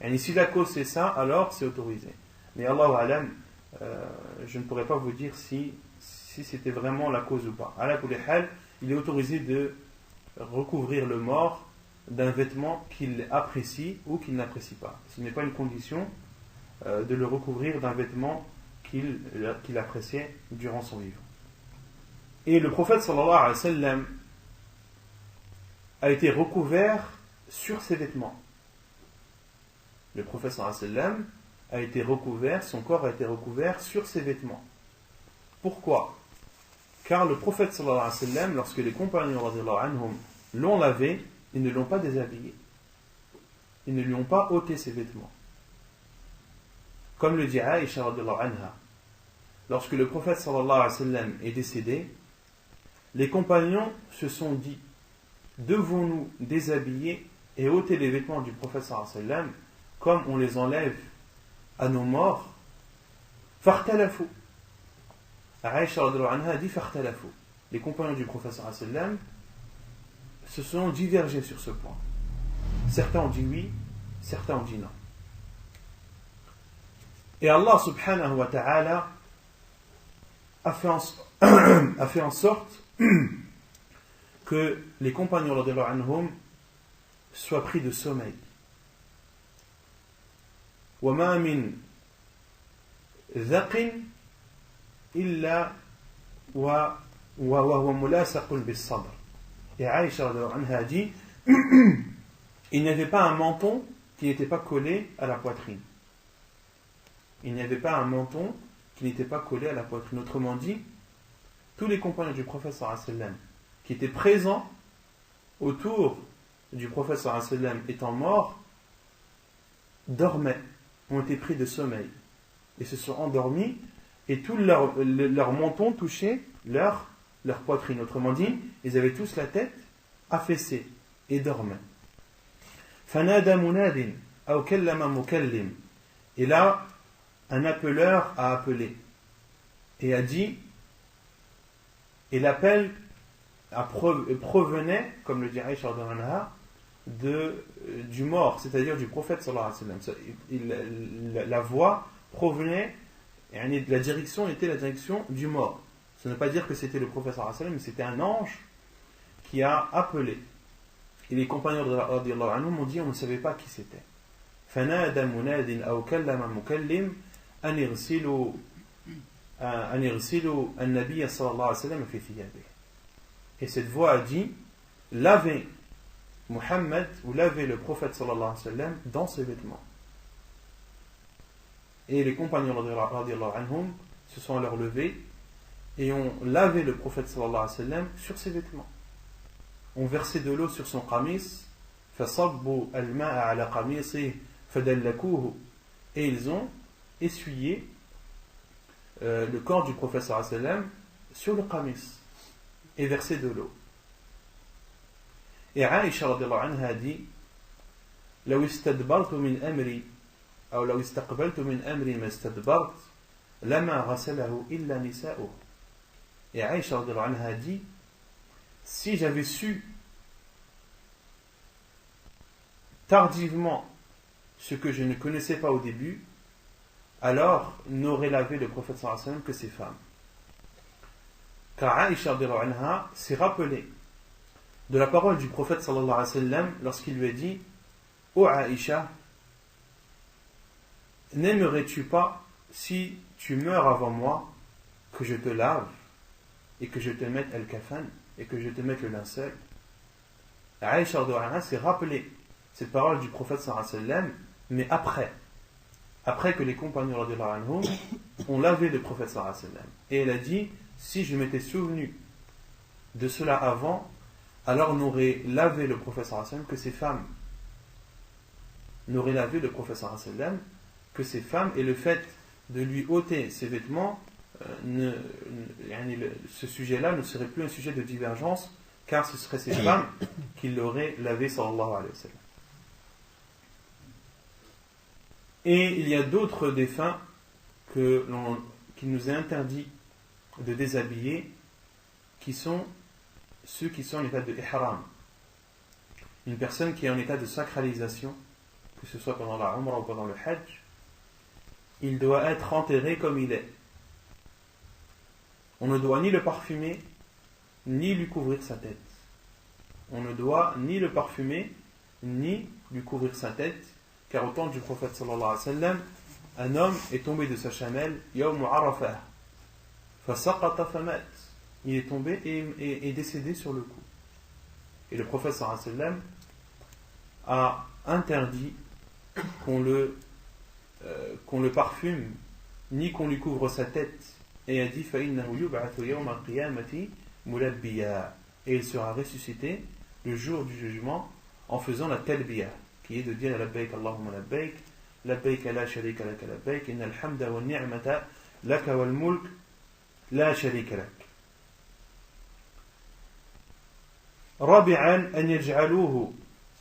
Et si la cause c'est ça, alors c'est autorisé. Mais Allahu alam, je ne pourrais pas vous dire si c'était vraiment la cause ou pas. Ala kulli hal, il est autorisé de recouvrir le mort d'un vêtement qu'il apprécie ou qu'il n'apprécie pas. Ce n'est pas une condition de le recouvrir d'un vêtement qu'il appréciait durant son vivant. Et le prophète sallallahu alayhi wa sallam a été recouvert sur ses vêtements. Le prophète sallallahu alayhi wa sallam a été recouvert, son corps a été recouvert sur ses vêtements. Pourquoi? Car le prophète sallallahu alayhi wa sallam, lorsque les compagnons radiyallahu anhum l'ont lavé, ils ne l'ont pas déshabillé. Ils ne lui ont pas ôté ses vêtements. Comme le dit Aïcha radiyallahu anha, lorsque le prophète sallallahu alayhi wa sallam est décédé, les compagnons se sont dit: devons-nous déshabiller et ôter les vêtements du prophète sallallahu alayhi wa sallam comme on les enlève à nos morts? Fartalafu. Aïcha radiyallahu anha dit fartalafu. Les compagnons du prophète sallallahu alayhi wa sallam se sont divergés sur ce point. Certains ont dit oui, certains ont dit non. Et Allah subhanahu wa ta'ala a fait en sorte que les compagnons radiyallahu anhum soient pris de sommeil. وَمَا مِنْ ذَقٍ إِلَّا وَهُوَ مُلَاسَقٌ بِالصَّدْرِ. Et Aïcha radiyallahu anha dit il n'y avait pas un menton qui n'était pas collé à la poitrine. Il n'y avait pas un menton qui n'était pas collé à la poitrine. Autrement dit, tous les compagnons du prophète sallallahu alayhi wa sallam qui étaient présents autour du prophète sallallahu alayhi wa sallam étant morts dormaient, ont été pris de sommeil et se sont endormis, et tout leur menton touchait leur poitrine. Autrement dit, ils avaient tous la tête affaissée et dormaient. فَنَادَى مُنَادٍ أَوْ كَلَّمَ مُكَلِّمٍ. Et là, un appeleur a appelé et a dit, et l'appel provenait, comme le dit Aïcha radhiyallahu anha, du mort, c'est-à-dire du prophète sallallahu alayhi wa sallam. La voix provenait, de la direction était la direction du mort. Ce ne veut pas dire que c'était le prophète sallallahu alayhi wa sallam, mais c'était un ange qui a appelé. Et les compagnons radhiyallahu anhum m'ont dit, on ne savait pas qui c'était. فَنَادَى مُنَادٍ أَوْ كَلَّمَ مُكَلِّمٍ أَنْ يَغْسِلُوا النَّبِيَّ صلى الله عليه وسلم في ثيابه. Et cette voix a dit, lavez Muhammad ou lavez le prophète sallallahu alayhi wa sallam dans ses vêtements. Et les compagnons radhiyallahu anhum se sont alors levés et ont lavé le prophète sallallahu alayhi wa sallam sur ses vêtements. On versait de l'eau sur son qamis, فَصَبُّوا الْمَاءَ عَلَى قَمِيصِهِ فَدَلَّكُوهُ. Et ils ont essuyé le corps du prophète sallallahu alayhi wa sallam sur le qamis et versé de l'eau. Et Aïcha radhiyallahu anha dit, لو استدبرت من أمري أو لو استقبلت من أمري ما استدبرت لما غسله إلا نساؤه. Et Aïcha radhiyallahu anha dit, si j'avais su tardivement ce que je ne connaissais pas au début, alors n'aurait lavé le prophète sallallahu alayhi wa sallam que ses femmes. Car Aïcha radhiyallahu anha s'est rappelé de la parole du prophète sallallahu alayhi wa sallam lorsqu'il lui a dit: Ô Aïcha, n'aimerais-tu pas, si tu meurs avant moi, que je te lave et que je te mette al-kafan et que je te mette le linceul? Aïcha radhiyallahu anha s'est rappelé cette parole du prophète sallallahu alayhi wa sallam, mais après que les compagnons radhiyallahu anhum ont lavé le prophète sallallahu alayhi wa sallam. Et elle a dit, si je m'étais souvenu de cela avant, alors n'aurait lavé le prophète sallallahu alayhi wa sallam que ses femmes. N'aurait lavé le prophète sallallahu alayhi wa sallam que ses femmes, et le fait de lui ôter ses vêtements, ce sujet-là ne serait plus un sujet de divergence, car ce seraient ses femmes qui l'auraient lavé sallallahu alayhi wa sallam. Et il y a d'autres défunts qu'il nous est interdit de déshabiller, qui sont ceux qui sont en état de ihram. Une personne qui est en état de sacralisation, que ce soit pendant la umrah ou pendant le hajj, il doit être enterré comme il est. On ne doit ni le parfumer, ni lui couvrir sa tête. On ne doit ni le parfumer, ni lui couvrir sa tête, car au temps du prophète sallallahu alayhi wa sallam, un homme est tombé de sa chamelle, yawm arafah, fasaqata famat. Il est tombé et est décédé sur le coup. Et le prophète sallallahu alayhi wa sallam a interdit qu'on le parfume, ni qu'on lui couvre sa tête, et a dit فَإِنَّهُ يُبْعَثُ يَوْمَ الْقِيَامَةِ مُلَبِّيًا, et il sera ressuscité le jour du jugement en faisant la talbiya, qui est de dire labbaik Allahumma labbaik, labbaik la sharika laka labbaik, innal hamda wa ni'mata laka wal mulk la sharika lak. رابعا أن يجعلوه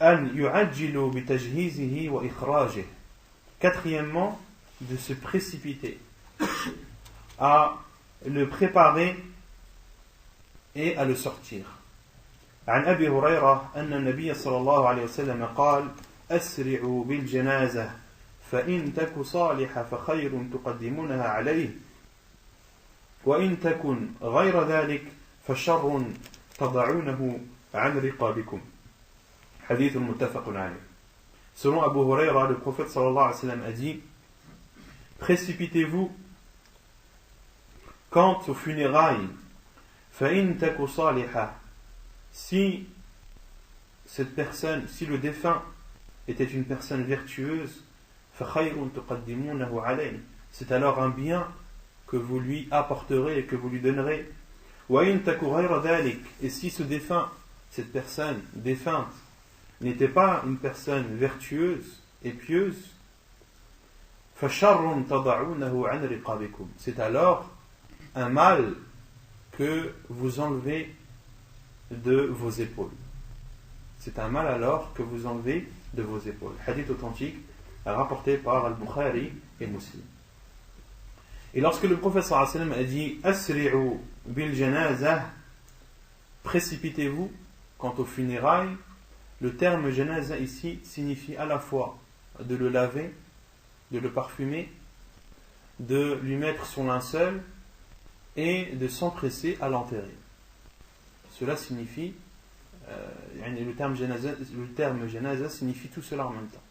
أن يعجلوا بتجهيزه وإخراجه. Quatrièmement, de se précipiter à le préparer et à le sortir. عن أبي هريرة أن النبي صلى الله عليه وسلم قال أسرعوا بالجنازة فإن تك صالحة فخير تقدمونها عليه وإن تكن غير ذلك فشر تضعونه عن رقابكم. حديث متفق عليه. Selon Abu Huraira, le prophète sallallahu alayhi wa sallam a dit: précipitez-vous quant aux funérailles. فَإِن تَكُ صَالِحَةً, si cette personne, si le défunt était une personne vertueuse, فَخَيْرٌ تُقَدِّمُونَهُ عَلَيْهِ, c'est alors un bien que vous lui apporterez et que vous lui donnerez. وَإِن تَكُ غَيْرَ ذَلِكَ, et si ce défunt, cette personne défunte, n'était pas une personne vertueuse et pieuse, فَشَرٌ تَضَعُونَهُ عَنْ رِقَابِكُمْ, c'est alors un mal que vous enlevez de vos épaules. C'est un mal alors que vous enlevez de vos épaules. Hadith authentique rapporté par Al-Bukhari et Muslim. Et lorsque le prophète sallallahu alayhi wa sallam a dit Asri'u bil janazah, précipitez-vous quant aux funérailles, le terme janaza ici signifie à la fois de le laver, de le parfumer, de lui mettre son linceul et de s'empresser à l'enterrer. Cela signifie, le terme janaza signifie tout cela en même temps.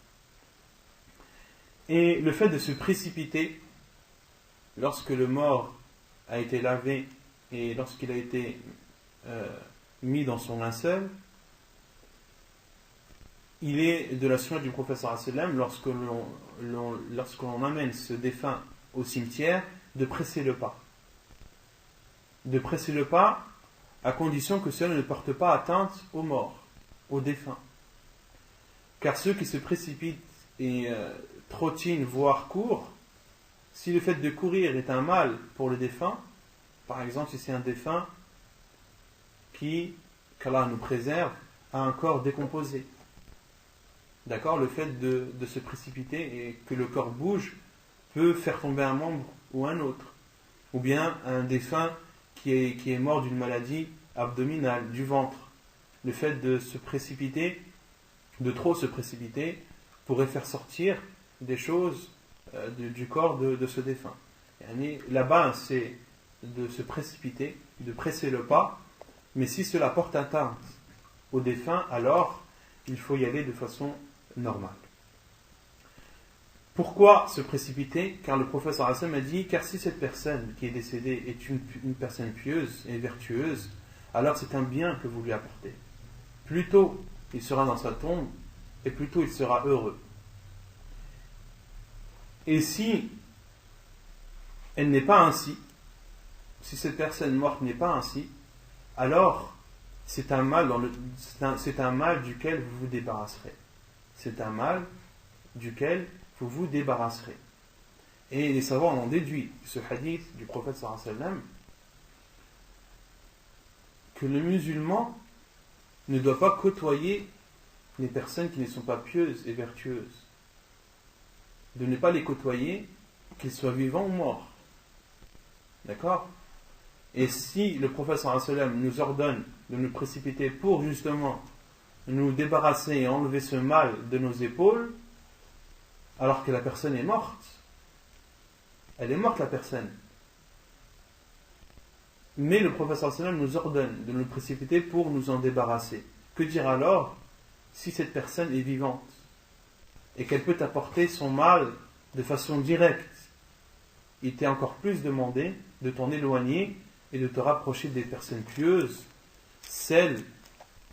Et le fait de se précipiter lorsque le mort a été lavé et lorsqu'il a été mis dans son linceul, il est de la sunna du prophète sallallahu alayhi wa sallam, lorsqu'on amène ce défunt au cimetière, de presser le pas. De presser le pas à condition que cela ne porte pas atteinte aux morts, aux défunts. Car ceux qui se précipitent et trottinent, voire courent, si le fait de courir est un mal pour le défunt, par exemple si c'est un défunt qui, qu'Allah nous préserve, a un corps décomposé, d'accord, le fait de se précipiter et que le corps bouge peut faire tomber un membre ou un autre, ou bien un défunt qui est mort d'une maladie abdominale, du ventre. Le fait de se précipiter, de trop se précipiter, pourrait faire sortir des choses du corps de ce défunt. Là-bas, c'est de se précipiter, de presser le pas, mais si cela porte atteinte au défunt, alors il faut y aller de façon normale. Pourquoi se précipiter? Car le prophète sallallahu alayhi wa sallam a dit, car si cette personne qui est décédée est une personne pieuse et vertueuse, alors c'est un bien que vous lui apportez. Plus tôt il sera dans sa tombe, et plus tôt il sera heureux. Et si elle n'est pas ainsi, si cette personne morte n'est pas ainsi, alors c'est un mal duquel vous vous débarrasserez. C'est un mal duquel vous vous débarrasserez. Et les savants ont déduit ce hadith du prophète sallallahu alayhi wa sallam que le musulman ne doit pas côtoyer les personnes qui ne sont pas pieuses et vertueuses. De ne pas les côtoyer, qu'ils soient vivants ou morts. D'accord? Et si le prophète sallallahu alayhi wa sallam nous ordonne de nous précipiter pour justement nous débarrasser et enlever ce mal de nos épaules, alors que la personne est morte, elle est morte la personne. Mais le prophète sallallahu alayhi wa sallam nous ordonne de nous précipiter pour nous en débarrasser. Que dire alors si cette personne est vivante et qu'elle peut apporter son mal de façon directe? Il t'est encore plus demandé de t'en éloigner et de te rapprocher des personnes pieuses, celles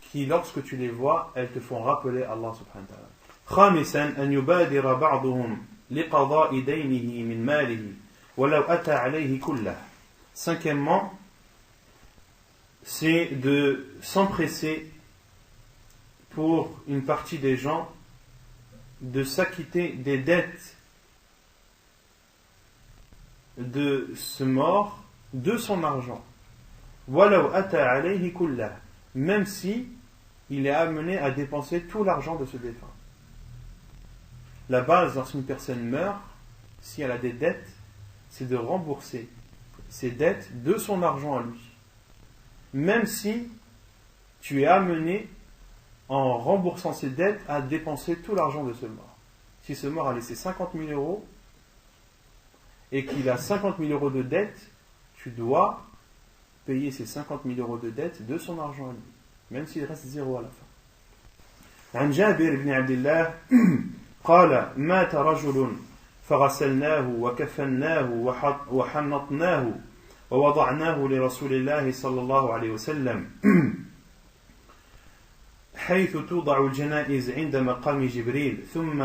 qui, lorsque tu les vois, elles te font rappeler Allah subhanahu wa ta'ala. خامسا أن يبادر بعضهم لقضاء دينه من ماله ولو أتى عليه كله. Cinquièmement, c'est de s'empresser pour une partie des gens de s'acquitter des dettes de ce mort de son argent. وَلَوْ أَتَى عَلَيْهِ كُلَّهُ, même si il est amené à dépenser tout l'argent de ce défunt. La base, lorsqu'une personne meurt, si elle a des dettes, c'est de rembourser ses dettes de son argent à lui. Même si tu es amené, en remboursant ses dettes, à dépenser tout l'argent de ce mort. Si ce mort a laissé 50 000 euros et qu'il a 50 000 euros de dettes, tu dois payer ces 50 000 euros de dettes de son argent à lui, même s'il reste zéro à la fin. عن جابر بن عبد الله قال مات رجل فغسلناه وكفناه وحنطناه ووضعناه لرسول الله صلى الله عليه وسلم حيث توضع الجنائز عند مقام جبريل ثم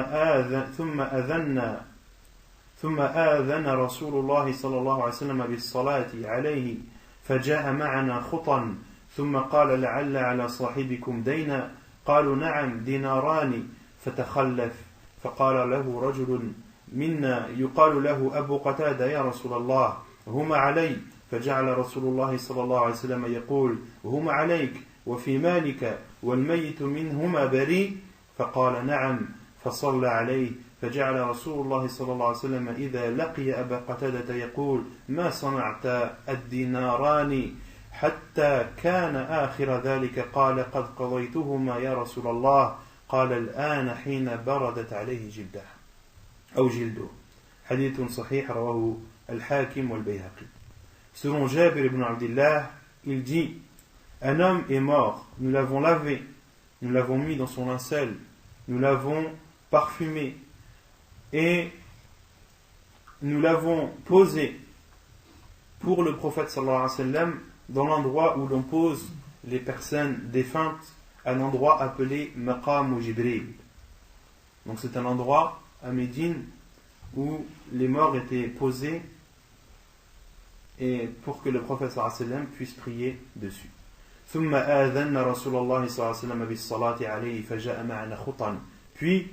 آذن رسول الله صلى الله عليه وسلم بالصلاة عليه فجاء معنا خطا ثم قال لعل على صاحبكم دينا قالوا نعم ديناران فتخلف فقال له رجل منا يقال له أبو قتادة يا رسول الله هما علي فجعل رسول الله صلى الله عليه وسلم يقول هما عليك وفي مالك والميت منهما بريء فقال نعم فصلى عليه فجعل رسول الله صلى الله عليه وسلم إذا لقي أبا قتادة يقول ما صنعت الديناران حتى كان آخر ذلك قال قد قضيتهما يا رسول الله قال الآن حين بردت عليه جلده أو جلده حديث صحيح رواه الحاكم والبيهقي. Selon Jabir ibn Abdillah, il dit: un homme est mort, nous l'avons lavé, nous l'avons mis dans son linceul, nous l'avons parfumé et nous l'avons posé pour le prophète sallallahu alayhi wa sallam dans l'endroit où l'on pose les personnes défuntes, un endroit appelé Maqam Jibril. Donc c'est un endroit à Médine où les morts étaient posés et pour que le prophète sallallahu alayhi wa sallam puisse prier dessus. ثم آذن رسول الله صلى الله عليه وسلم بالصلاة عليه فجاء معنا خطا. Puis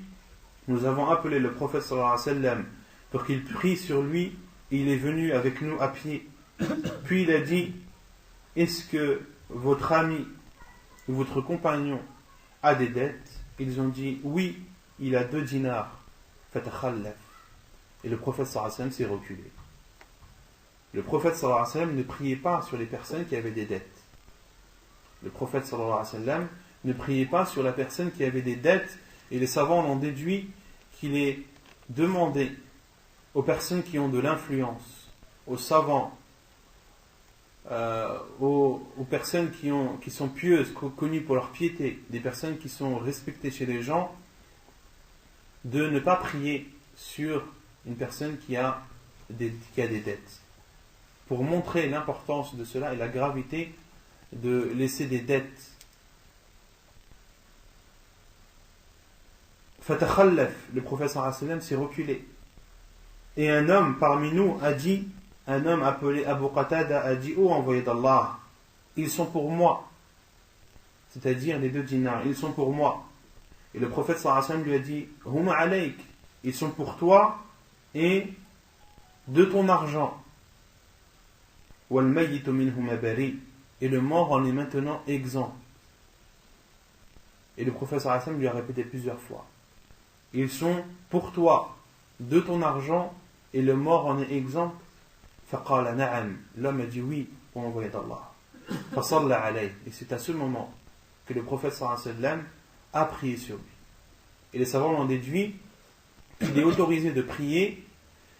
nous avons appelé le prophète sallallahu alayhi wa sallam pour qu'il prie sur lui et il est venu avec nous à pied. Puis il a dit: est-ce que votre ami ou votre compagnon a des dettes? Ils ont dit: oui, il a 2 dinars. Fatakhallaf. Et le prophète sallallahu alayhi wa sallam s'est reculé. Le prophète sallallahu alayhi wa sallam ne priait pas sur les personnes qui avaient des dettes. Le prophète sallallahu alayhi wa sallam ne priait pas sur la personne qui avait des dettes, et les savants en ont déduit qu'il est demandé aux personnes qui ont de l'influence, aux savants, aux personnes qui sont pieuses, connues pour leur piété, des personnes qui sont respectées chez les gens, de ne pas prier sur une personne qui a des dettes, pour montrer l'importance de cela et la gravité de laisser des dettes. Fatakhallaf, le prophète sallallahu alayhi wa sallam s'est reculé. Et un homme parmi nous a dit, un homme appelé Abu Qatada a dit: ô envoyé d'Allah, ils sont pour moi, c'est-à-dire les 2 dinars, ils sont pour moi. Et le prophète sallallahu alayhi wa sallam lui a dit: huma alayk, ils sont pour toi et de ton argent. Wal mayyitu minhuma bari, et le mort en est maintenant exempt. Et le prophète sallallahu alayhi wa sallam lui a répété plusieurs fois: ils sont pour toi de ton argent et le mort en est exempt. Faqala na'am, l'homme a dit oui, ô envoyé d'Allah. Fasalla alayhi, et c'est à ce moment que le prophète sallallahu alayhi wa sallam a prié sur lui. Et les savants l'ont déduit qu'il est autorisé de prier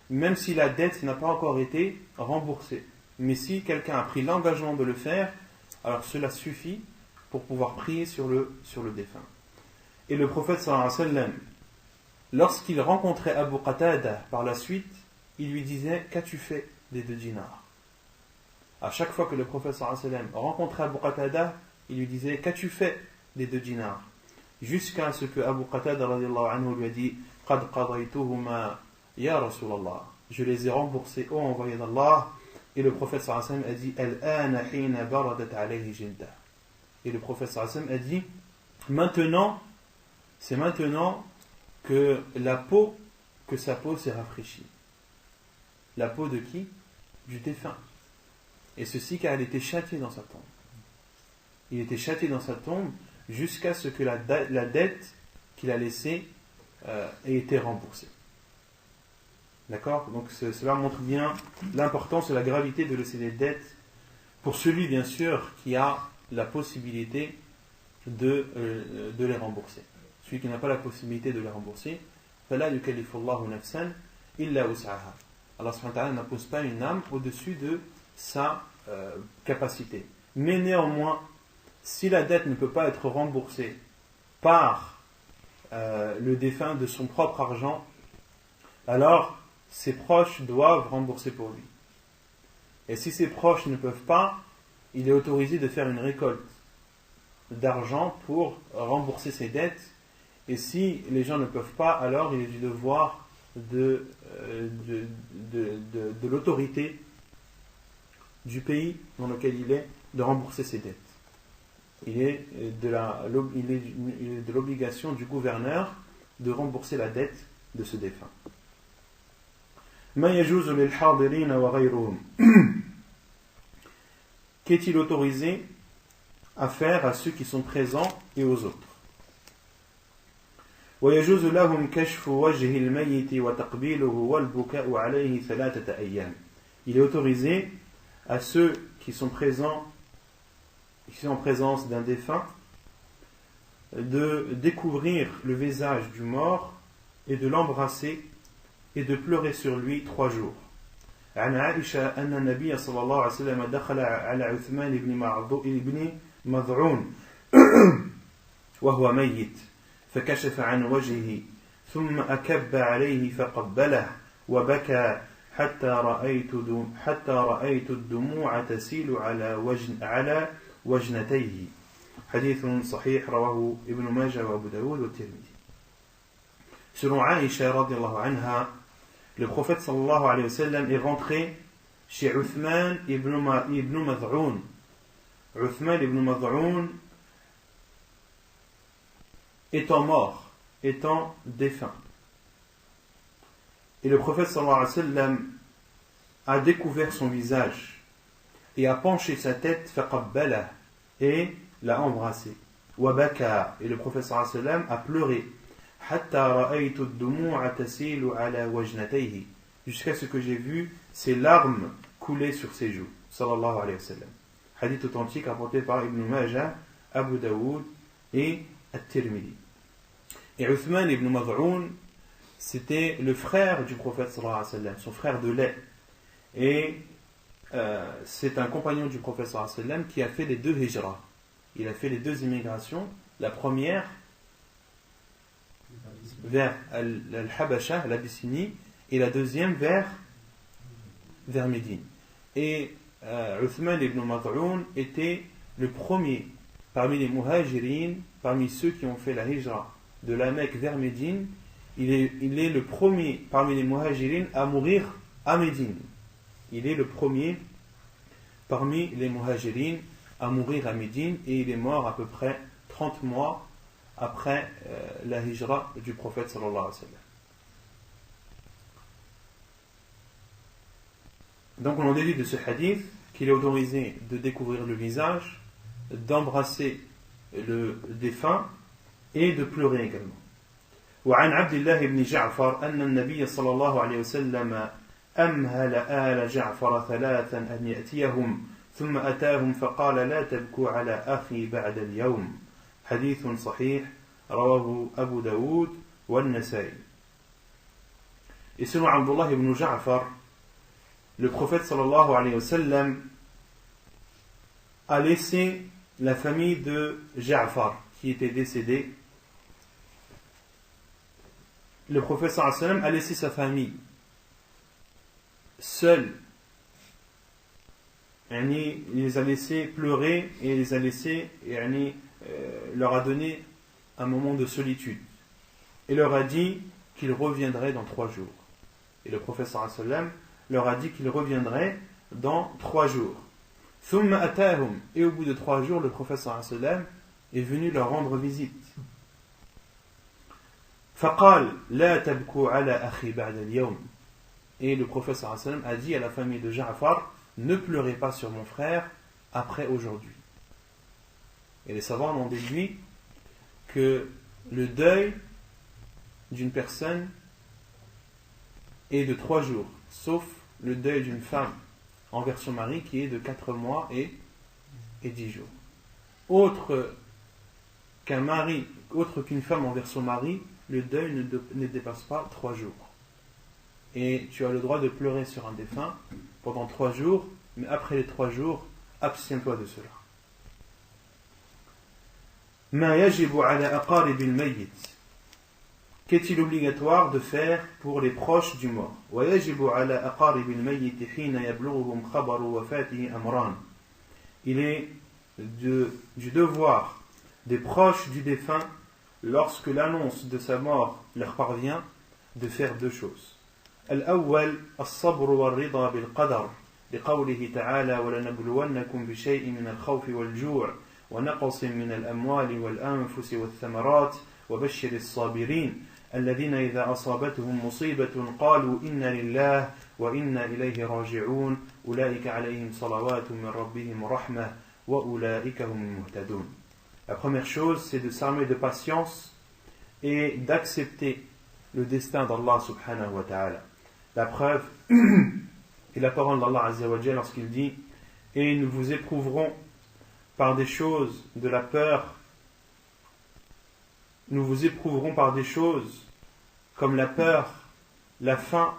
même si la dette n'a pas encore été remboursée. Mais si quelqu'un a pris l'engagement de le faire, alors cela suffit pour pouvoir prier sur le défunt. Et le prophète sallallahu alayhi wa sallam, lorsqu'il rencontrait Abu Qatada par la suite, il lui disait: qu'as-tu fait des 2 dinars? À chaque fois que le prophète sallallahu alayhi wa sallam rencontrait Abu Qatada, il lui disait: qu'as-tu fait des 2 dinars? Jusqu'à ce que Abu Qatada radiyallahu anhu lui a dit: qad qadaytuhuma ya Rasulallah, je les ai remboursés, ô envoyé d'Allah. Et le prophète sallallahu alayhi wa sallam a dit Al-ana hina baradat alayhi jildah. Et le prophète sallallahu alayhi wa sallam a dit maintenant, c'est maintenant que sa peau s'est rafraîchie. La peau de qui? Du défunt. Et ceci car il était châtié dans sa tombe. Il était châtié dans sa tombe jusqu'à ce que la dette qu'il a laissée ait été remboursée. D'accord? Donc cela montre bien l'importance et la gravité de laisser des dettes pour celui bien sûr qui a la possibilité de les rembourser. Celui qui n'a pas la possibilité de les rembourser, فَلَا يُكَلِّفُ اللَّهُ نَفْسًا إِلَّا وُسْعَهَا. Allah subhanahu wa ta'ala n'impose pas une âme au-dessus de sa capacité. Mais néanmoins, si la dette ne peut pas être remboursée par le défunt de son propre argent, alors ses proches doivent rembourser pour lui. Et si ses proches ne peuvent pas, il est autorisé de faire une récolte d'argent pour rembourser ses dettes. Et si les gens ne peuvent pas, alors il est du devoir de l'autorité du pays dans lequel il est de rembourser ses dettes. Il est de l'obligation du gouverneur de rembourser la dette de ce défunt. Qu'est-il autorisé à faire à ceux qui sont présents et aux autres? ويجوز لهم كشف وجه الميت وتقبيله والبكاء عليه 3 أيام. Il est autorisé à ceux qui sont présents, qui sont en présence d'un défunt, de découvrir le visage du mort et de l'embrasser et de pleurer sur lui 3 jours. عن عائشة أن النبي صلى الله عليه وسلم دخل على عثمان بن مظعون وهو ميت فكشف عن وجهه ثم أكب عليه فقبله وبكى حتى رأيت الدموع تسيل على وجنتيه. حديث صحيح رواه ابن ماجه وأبو داود والترمذي. Selon Aïcha radiallahu anha, le prophète sallallahu alayhi wa sallam est rentré chez Uthman ibn Mad'un. Uthman ibn Mad'un étant mort, étant défunt. Et le prophète sallallahu alayhi wa sallam a découvert son visage et a penché sa tête faqabbalah et l'a embrassé. Wa baka, et le prophète sallallahu alayhi wa sallam a pleuré. Jusqu'à ce que j'ai vu ses larmes couler sur ses joues. Sallallahu alayhi wa sallam. Hadith authentique rapporté par Ibn Majah, Abu Daoud et At-Tirmidhi. Et Uthman ibn Mad'un, c'était le frère du prophète sallallahu alayhi wa sallam, son frère de lait. Et c'est un compagnon du prophète sallallahu alayhi wa sallam qui a fait les 2 hijras. Il a fait les 2 immigrations. La première vers Al-Habasha, l'Abyssinie, et la deuxième vers Médine. Et Uthman ibn Mad'un était le premier parmi les muhajirin, parmi ceux qui ont fait la hijra de la Mecque vers Médine. Il est le premier parmi les muhajirin à mourir à Médine. Il est le premier parmi les muhajirin à mourir à Médine, et il est mort à peu près 30 mois après la hijra du prophète sallallahu alayhi wa sallam. Donc on en déduit de ce hadith qu'il est autorisé de découvrir le visage, d'embrasser le défunt et de pleurer également. وعن عبد الله بن جعفر أن النبي صلى الله عليه وسلم أمهل آل جعفر 3 أن يأتيهم ثم أتاهم فقال لا تبكوا على أخي بعد اليوم. حديث صحيح رواه أبو داود والنسائي. Et selon Abdullah ibn Ja'far, le prophète sallallahu alayhi wa sallam a laissé la famille de Ja'far qui était décédée. Le prophète sallallahu alayhi wa sallam a laissé sa famille seule. Il les a laissés pleurer et les a laissés, leur a donné un moment de solitude et leur a dit qu'il reviendrait dans 3 jours. Et le prophète sallallahu alayhi wa sallam leur a dit qu'il reviendrait dans 3 jours. ثم أتاهم, et au bout de 3 jours, le prophète sallallahu alayhi wa sallam est venu leur rendre visite. فقال لا تبكوا على أخي بعد اليوم. Et le prophète sallallahu alayhi wa sallam a dit à la famille de Ja'far, ne pleurez pas sur mon frère après aujourd'hui. Et les savants ont déduit que le deuil d'une personne est de 3 jours, sauf le deuil d'une femme envers son mari qui est de 4 mois et 10 jours. Autre qu'une femme envers son mari, le deuil ne dépasse pas 3 jours. Et tu as le droit de pleurer sur un défunt pendant 3 jours, mais après les 3 jours, abstiens-toi de cela. ما يجب على أقارب الميت. Qu'est-il obligatoire de faire pour les proches du mort? ويجب على أقارب الميت حين يبلغهم خبر وفاته أمران. Il est du devoir des proches du défunt, lorsque l'annonce de sa mort leur parvient, de faire 2 choses. الأول الصبر والرضا بالقدر لقوله تعالى ولنبلونكم بشيء من الخوف والجوع ونقص من الأموال والأنفس والثمرات وبشر الصابرين الذين إذا أصابتهم مصيبة قالوا إنا لله وإنا إليه راجعون أولئك عليهم صلوات من ربهم ورحمة وأولئك هم المهتدون. La première chose, c'est de s'armer de patience et d'accepter le destin d'Allah subhanahu wa ta'ala. La preuve est la parole d'Allah azza wa jalla lorsqu'il dit « Et nous vous éprouverons par des choses de la peur, nous vous éprouverons par des choses comme la peur, la faim,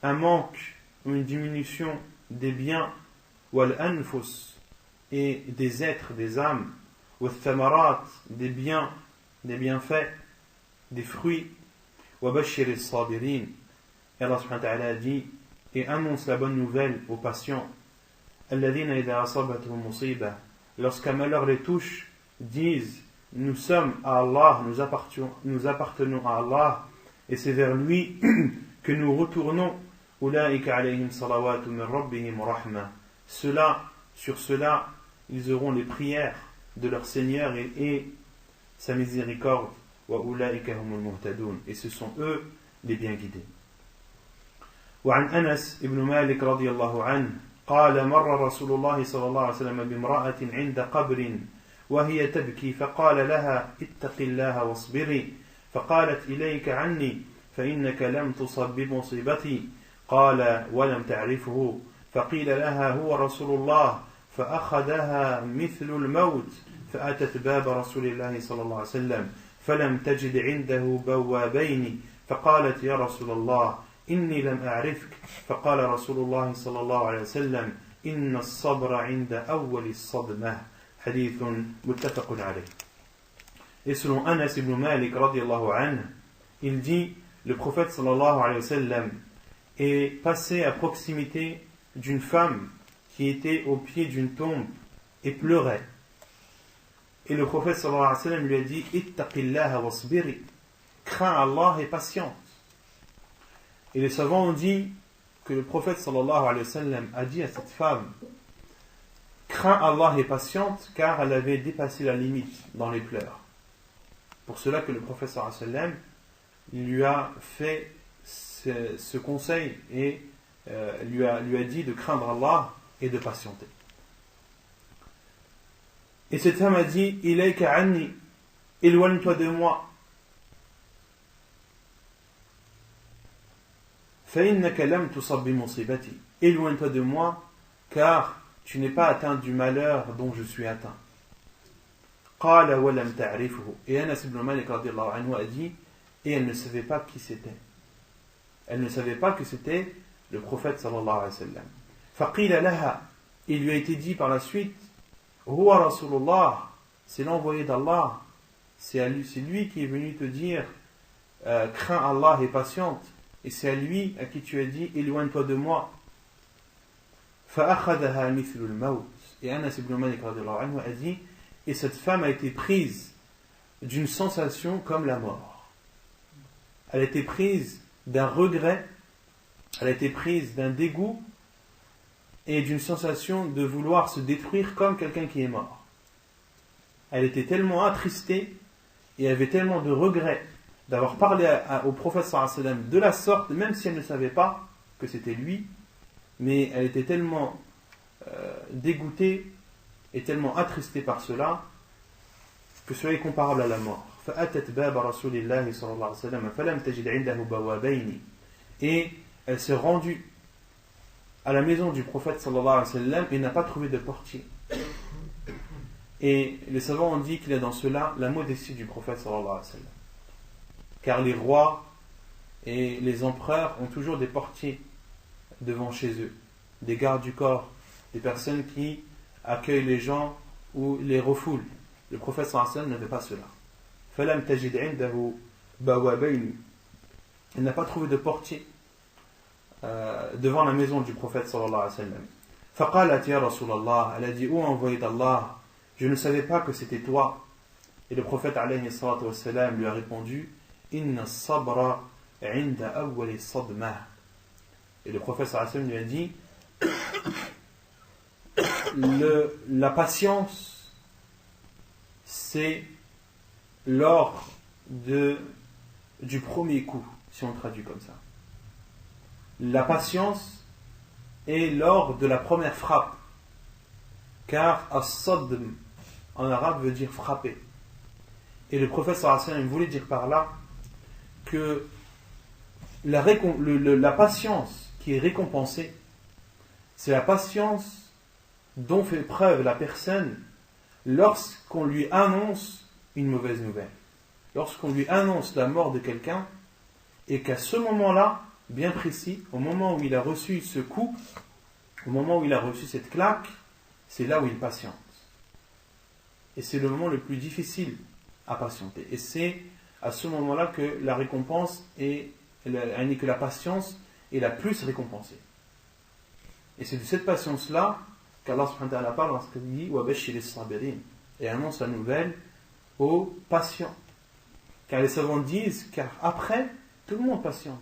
un manque ou une diminution des biens, wal anfus, et des êtres, des âmes, wal thamarat, des biens, des bienfaits, des fruits, wa bashir as-sabirin. Et Allah subhanahu wa ta'ala dit, et annonce la bonne nouvelle aux patients, alladhina idha asabatuhum musiba, lorsqu'un malheur les touche, disent, nous sommes à Allah, nous appartenons à Allah, et c'est vers lui que nous retournons. Ulaika alayhim salawatu min rabbihim rahma. Sur cela, ils auront les prières de leur Seigneur et sa miséricorde. Wa ulaika humul muhtadun. Et ce sont eux les bien guidés. وعن أنس بن مالك رضي الله عنه قال مر رسول الله صلى الله عليه وسلم بامرأة عند قبر وهي تبكي فقال لها اتق الله واصبري فقالت إليك عني فإنك لم تصب بمصيبتي قال ولم تعرفه فقيل لها هو رسول الله فأخذها مثل الموت فأتت باب رسول الله صلى الله عليه وسلم فلم تجد عنده بوابين فقالت يا رسول الله إني لم أعرفك فقال رسول الله صلى الله عليه وسلم إن الصبر عند أول الصدمة حديث متفق عليه. Et selon Anas ibn Malik radiyallahu anhu, il dit, le prophète sallallahu alayhi wa sallam est passé à proximité d'une femme qui était au pied d'une tombe et pleurait. Et le prophète sallallahu alayhi wa sallam lui a dit, ittaqillaha wasbiri, crains Allah et patiente. Et les savants ont dit que le prophète sallallahu alayhi wa sallam a dit à cette femme, crains Allah et patiente, car elle avait dépassé la limite dans les pleurs. Pour cela que le prophète sallallahu alayhi wa sallam lui a fait ce conseil et lui a dit de craindre Allah et de patienter. Et cette femme a dit, ilayka anni, éloigne-toi de moi. فإنك لم تصب بمصيبتي, éloigne-toi de moi, car tu n'es pas atteint du malheur dont je suis atteint. قال ولم تعرفه. Et Anas ibn Malik radiyallahu anhu a dit, et elle ne savait pas qui c'était. Elle ne savait pas que c'était le prophète sallallahu alayhi wa sallam. فقيل لها, il lui a été dit par la suite, هو رسول الله, c'est l'envoyé d'Allah, c'est lui qui est venu te dire, crains Allah et patiente. Et c'est à lui à qui tu as dit, éloigne-toi de moi. فأخذها مثل الموت. Et Anas ibn Malik radiyallahu anhu a dit, et cette femme a été prise d'une sensation comme la mort. Elle a été prise d'un regret, elle a été prise d'un dégoût et d'une sensation de vouloir se détruire comme quelqu'un qui est mort. Elle était tellement attristée et avait tellement de regrets d'avoir parlé au prophète sallallahu alayhi wa sallam de la sorte, même si elle ne savait pas que c'était lui, mais elle était tellement dégoûtée et tellement attristée par cela que cela est comparable à la mort. فأتت باب رسول الله صلى الله عليه وسلم فلم تجد عنده بوابين. Et elle s'est rendue à la maison du prophète sallallahu alayhi wa sallam et n'a pas trouvé de portier. Et les savants ont dit qu'il y a dans cela la modestie du prophète sallallahu alayhi wa sallam. Car les rois et les empereurs ont toujours des portiers devant chez eux, des gardes du corps, des personnes qui accueillent les gens ou les refoulent. Le prophète sallallahu alayhi wa sallam n'avait pas cela. فَلَمْ تَجِدْ عِنْدَهُ بَوَابَيْنِ. Elle n'a pas trouvé de portier devant la maison du prophète sallallahu alayhi wa sallam. فَقَالَتْ يَا رَسُولَ اللَّهِ. Elle a dit, ô envoyé d'Allah, je ne savais pas que c'était toi. Et le prophète alayhi salatu wa sallam lui a répondu, Inna sabra inda awwali sadma. Et le prophète sallallahu alayhi wa sallam lui a dit, la patience, c'est lors du premier coup, si on traduit comme ça. La patience est lors de la première frappe, car as-sadm en arabe veut dire frapper. Et le prophète sallallahu alayhi wa sallam voulait dire par là que la patience qui est récompensée, c'est la patience dont fait preuve la personne lorsqu'on lui annonce une mauvaise nouvelle. Lorsqu'on lui annonce la mort de quelqu'un et qu'à ce moment-là, bien précis, au moment où il a reçu ce coup, au moment où il a reçu cette claque, c'est là où il patiente. Et c'est le moment le plus difficile à patienter. Et c'est à ce moment-là que la récompense que la patience est la plus récompensée. Et c'est de cette patience-là qu'Allah subhanahu wa ta'ala parle lorsqu'il dit wa bashir as-sabirin, et annonce la nouvelle aux patients. Car les savants disent qu'après, tout le monde patiente.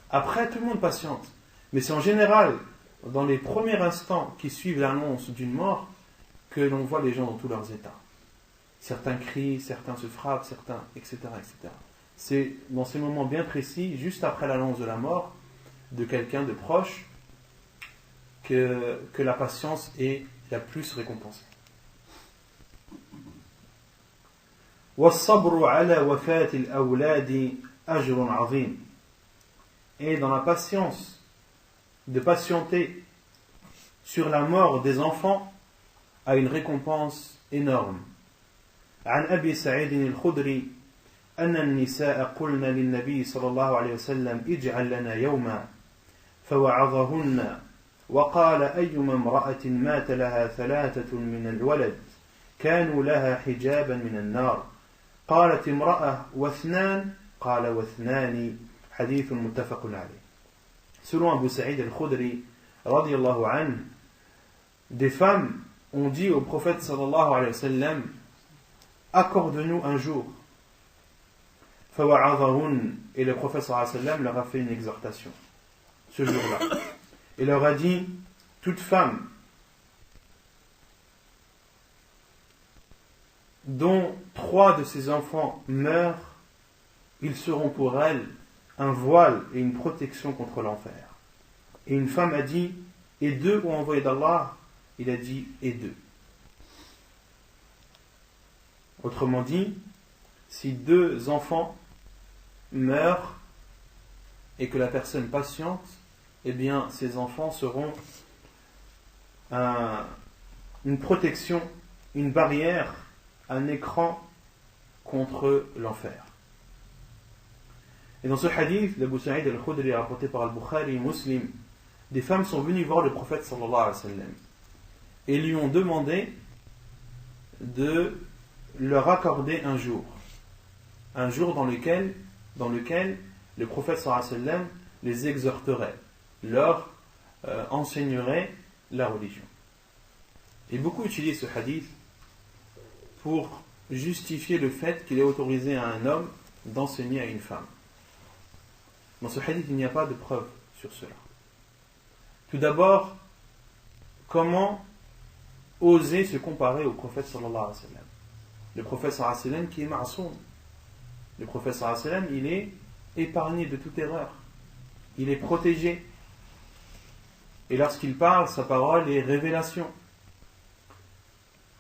Après, tout le monde patiente. Mais c'est en général, dans les premiers instants qui suivent l'annonce d'une mort, que l'on voit les gens dans tous leurs états. Certains crient, certains se frappent, certains, etc., etc. C'est dans ces moments bien précis, juste après l'annonce de la mort de quelqu'un de proche, que la patience est la plus récompensée. وَالصَّبْرُ عَلَى وَفَاةِ الْأَوْلَادِ أَجْرٌ عَظِيمٌ. Et dans la patience de patienter sur la mort des enfants a une récompense énorme. عن أبي سعيد الخدري أن النساء قلن للنبي صلى الله عليه وسلم اجعل لنا يوما فوعظهن وقال أيما امرأة مات لها 3 من الولد كانوا لها حجابا من النار قالت امرأة 2 قال 2 حديث متفق عليه. Selon Abu Sa'id al-Khudri radiyallahu anhu, des femmes ont dit au prophète sallallahu alayhi wa sallam, accorde-nous un jour. فَوَعَظَهُنْ. Et le prophète sallallahu alayhi wa sallam leur a fait une exhortation ce jour-là. Il leur a dit, toute femme dont 3 de ses enfants meurent, ils seront pour elle un voile et une protection contre l'enfer. Et une femme a dit, et 2 ont envoyé d'Allah. Il a dit, et 2. Autrement dit, si 2 enfants meurent et que la personne patiente, eh bien ces enfants seront une protection, une barrière, un écran contre l'enfer. Et dans ce hadith d'Abu Sa'id al-Khudri rapporté par Al-Bukhari et Muslim, des femmes sont venues voir le prophète sallallahu alayhi wa sallam et lui ont demandé de leur accorder un jour dans lequel le prophète sallallahu alayhi wa sallam les exhorterait, leur enseignerait la religion. Et beaucoup utilisent ce hadith pour justifier le fait qu'il est autorisé à un homme d'enseigner à une femme. Dans ce hadith, il n'y a pas de preuve sur cela. Tout d'abord, comment oser se comparer au prophète sallallahu alayhi wa sallam? Le prophète sallallahu alayhi wa sallam qui est ma'soum. Le prophète sallallahu alayhi wa sallam, il est épargné de toute erreur. Il est protégé. Et lorsqu'il parle, sa parole est révélation.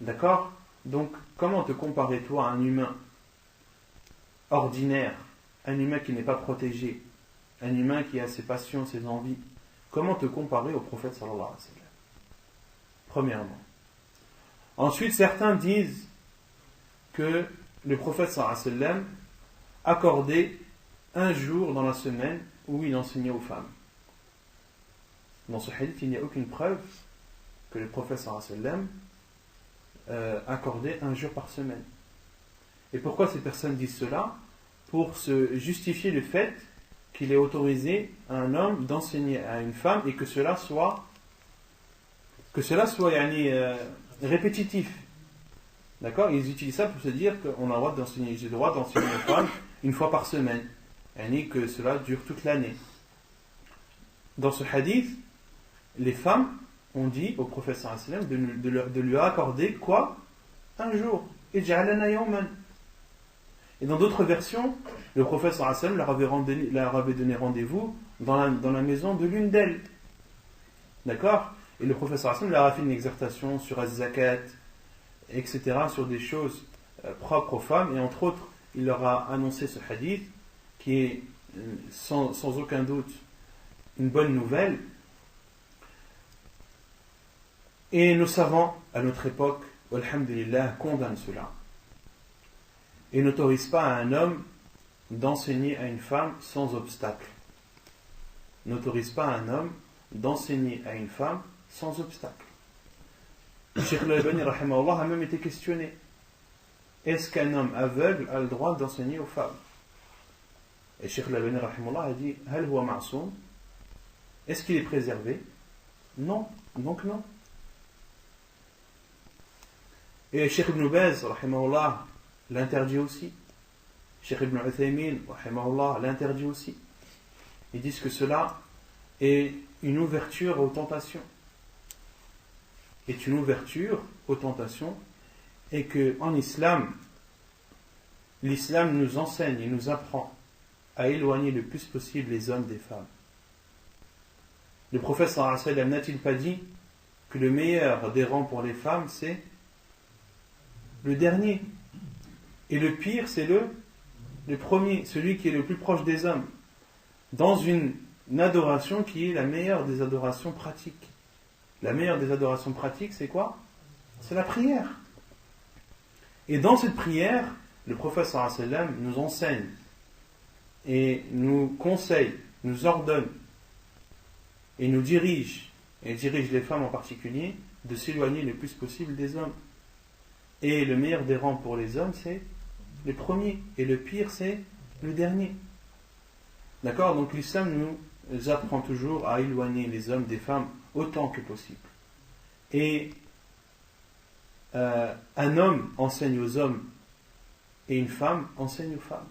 D'accord? Donc, comment te comparer toi à un humain ordinaire, un humain qui n'est pas protégé, un humain qui a ses passions, ses envies? Comment te comparer au prophète sallallahu alayhi wa sallam? Premièrement. Ensuite, certains disent que le prophète sallallahu alayhi wa sallam accordait un jour dans la semaine où il enseignait aux femmes. Dans ce hadith, il n'y a aucune preuve que le prophète sallallahu alayhi wa sallam accordait un jour par semaine. Et pourquoi ces personnes disent cela? Pour se justifier le fait qu'il est autorisé à un homme d'enseigner à une femme et que cela soit répétitif. D'accord? Ils utilisent ça pour se dire qu'on a le droit d'enseigner, j'ai le droit d'enseigner aux femmes une fois par semaine, et que cela dure toute l'année. Dans ce hadith, les femmes ont dit au prophète sallallahu alayhi wa sallam de lui accorder quoi? Un jour. Et dans d'autres versions, le prophète sallallahu alayhi wa sallam leur avait donné rendez-vous dans la maison de l'une d'elles. D'accord? Et le prophète sallallahu alayhi wa sallam leur a fait une exhortation sur az-zakat, etc., sur des choses propres aux femmes, et entre autres, il leur a annoncé ce hadith qui est sans aucun doute une bonne nouvelle. Et nos savants, à notre époque, alhamdulillah, condamnent cela. Et n'autorisent pas à un homme d'enseigner à une femme sans obstacle. N'autorisent pas à un homme d'enseigner à une femme sans obstacle. Cheikh al-Albani, rahimahullah, a même été questionné. Est-ce qu'un homme aveugle a le droit d'enseigner aux femmes? Et Cheikh al-Albani, rahimahullah, a dit Hal huwa ma'soum? Est-ce qu'il est préservé? Non, donc non. Et Cheikh Ibn Baz, rahimahullah, l'interdit aussi. Cheikh Ibn Uthaymin, rahimahullah, l'interdit aussi. Ils disent que cela est une ouverture aux tentations. Est une ouverture aux tentations, et que en islam, l'islam nous enseigne et nous apprend à éloigner le plus possible les hommes des femmes. Le prophète sallallahu alayhi wa sallam n'a-t-il pas dit que le meilleur des rangs pour les femmes, c'est le dernier, et le pire, c'est le premier, celui qui est le plus proche des hommes, dans une adoration qui est la meilleure des adorations pratiques. La meilleure des adorations pratiques, c'est quoi? C'est la prière. Et dans cette prière, le prophète sallallahu alayhi wa sallam nous enseigne et nous conseille, nous ordonne et nous dirige, et dirige les femmes en particulier, de s'éloigner le plus possible des hommes. Et le meilleur des rangs pour les hommes, c'est le premier, et le pire, c'est le dernier. D'accord? Donc l'islam nous apprend toujours à éloigner les hommes des femmes autant que possible. Et un homme enseigne aux hommes et une femme enseigne aux femmes.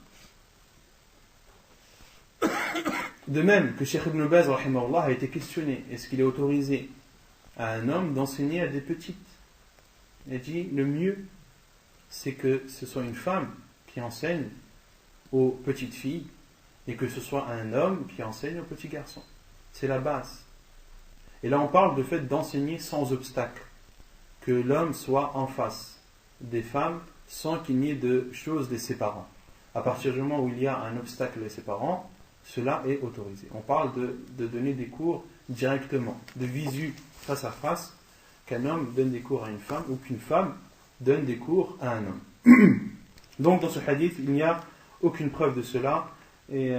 De même que Cheikh Ibn Baz rahimahullah a été questionné, est-ce qu'il est autorisé à un homme d'enseigner à des petites? Il a dit, le mieux c'est que ce soit une femme qui enseigne aux petites filles et que ce soit un homme qui enseigne aux petits garçons. C'est la base. Et là on parle du fait d'enseigner sans obstacle, que l'homme soit en face des femmes sans qu'il n'y ait de choses les séparant. À partir du moment où il y a un obstacle les séparant, cela est autorisé. On parle de donner des cours directement, de visu face à face, qu'un homme donne des cours à une femme ou qu'une femme donne des cours à un homme. Donc dans ce hadith, il n'y a aucune preuve de cela, et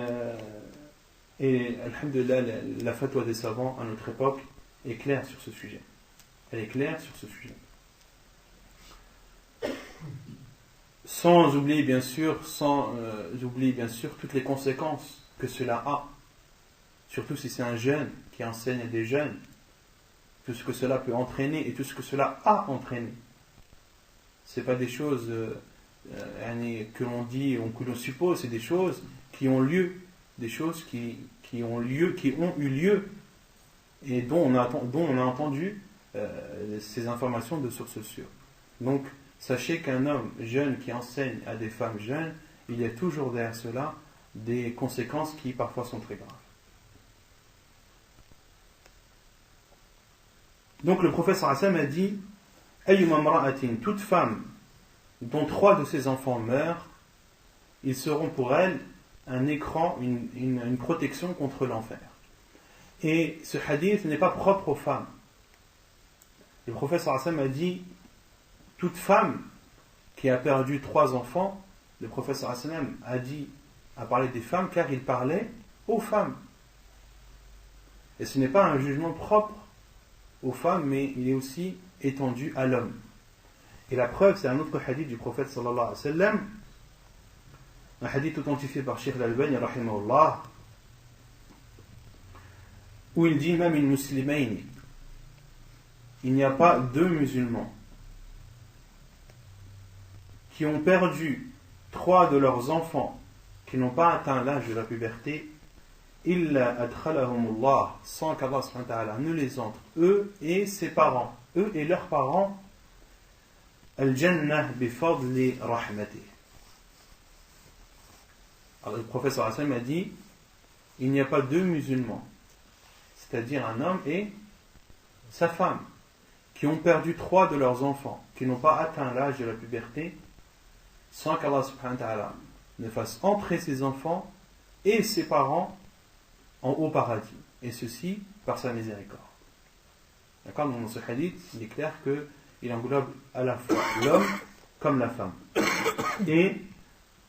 alhamdulillah, la fatwa des savants à notre époque est claire sur ce sujet. Elle est claire sur ce sujet. Sans oublier bien sûr toutes les conséquences que cela a, surtout si c'est un jeune qui enseigne à des jeunes, tout ce que cela peut entraîner et tout ce que cela a entraîné. Ce n'est pas des choses que l'on dit ou que l'on suppose, c'est des choses qui ont lieu, des choses qui ont eu lieu et dont on a entendu ces informations de sources sûres. Donc, sachez qu'un homme jeune qui enseigne à des femmes jeunes, il y a toujours derrière cela des conséquences qui parfois sont très graves. Donc le prophète sallallahu alayhi wa sallam a dit Ayyuma mra'atin, toute femme dont 3 de ses enfants meurent, ils seront pour elle un écran, une protection contre l'enfer. Et ce hadith n'est pas propre aux femmes. Le prophète sallallahu alayhi wa sallam a dit toute femme qui a perdu 3 enfants, le prophète sallallahu alayhi wa sallam a parlé des femmes car il parlait aux femmes. Et ce n'est pas un jugement propre aux femmes, mais il est aussi étendu à l'homme. Et la preuve, c'est un autre hadith du prophète sallallahu alayhi wa sallam, un hadith authentifié par Cheikh Al-Albani rahimahullah, où il dit même une muslimain, il n'y a pas 2 musulmans qui ont perdu 3 de leurs enfants qui n'ont pas atteint l'âge de la puberté, illa adkhalahumullah, sans qu'Allah subhanahu wa ta'ala ne les entre, eux et ses parents, eux et leurs parents, al-jannah bifadli rahmatih. Alors le prophète sallallahu alayhi wa sallam a dit il n'y a pas 2 musulmans, c'est-à-dire un homme et sa femme, qui ont perdu 3 de leurs enfants, qui n'ont pas atteint l'âge de la puberté, sans qu'Allah subhanahu wa ta'ala ne fasse entrer ses enfants et ses parents en haut paradis, et ceci par sa miséricorde. D'accord? Donc dans ce hadith, il est clair qu'il englobe à la fois l'homme comme la femme. Et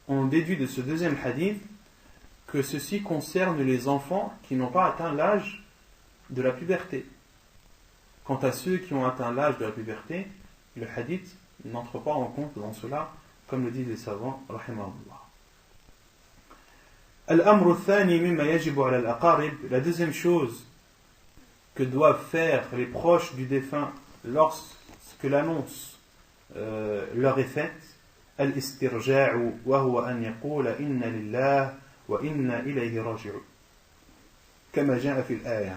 on déduit de ce deuxième hadith que ceci concerne les enfants qui n'ont pas atteint l'âge de la puberté. Quant à ceux qui ont atteint l'âge de la puberté, le hadith n'entre pas en compte dans cela, comme le disent les savants, rahimahullah. Al-amru al-thani mimma yajibu ala al-aqarib, la deuxième chose que doivent faire les proches du défunt lorsque l'annonce leur est faite, al-istirja'u wa huwa an yaqula inna lillah wa inna ilayhi raji'un kama ja'a fi al-aya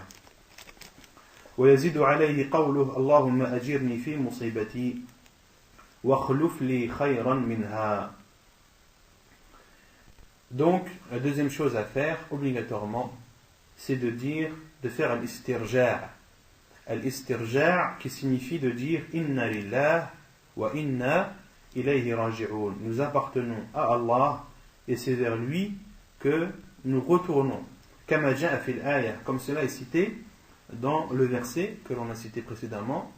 wa yazidu alayhi qawluhu Allahumma ajirni fi musibati wa akhluf li khayran minha. Donc, la deuxième chose à faire, obligatoirement, c'est de faire al-istirja'. Al-istirja' qui signifie de dire inna lillah wa inna ilayhi raji'un. Nous appartenons à Allah et c'est vers lui que nous retournons. Kama ja'a fil aya, comme cela est cité dans le verset que l'on a cité précédemment.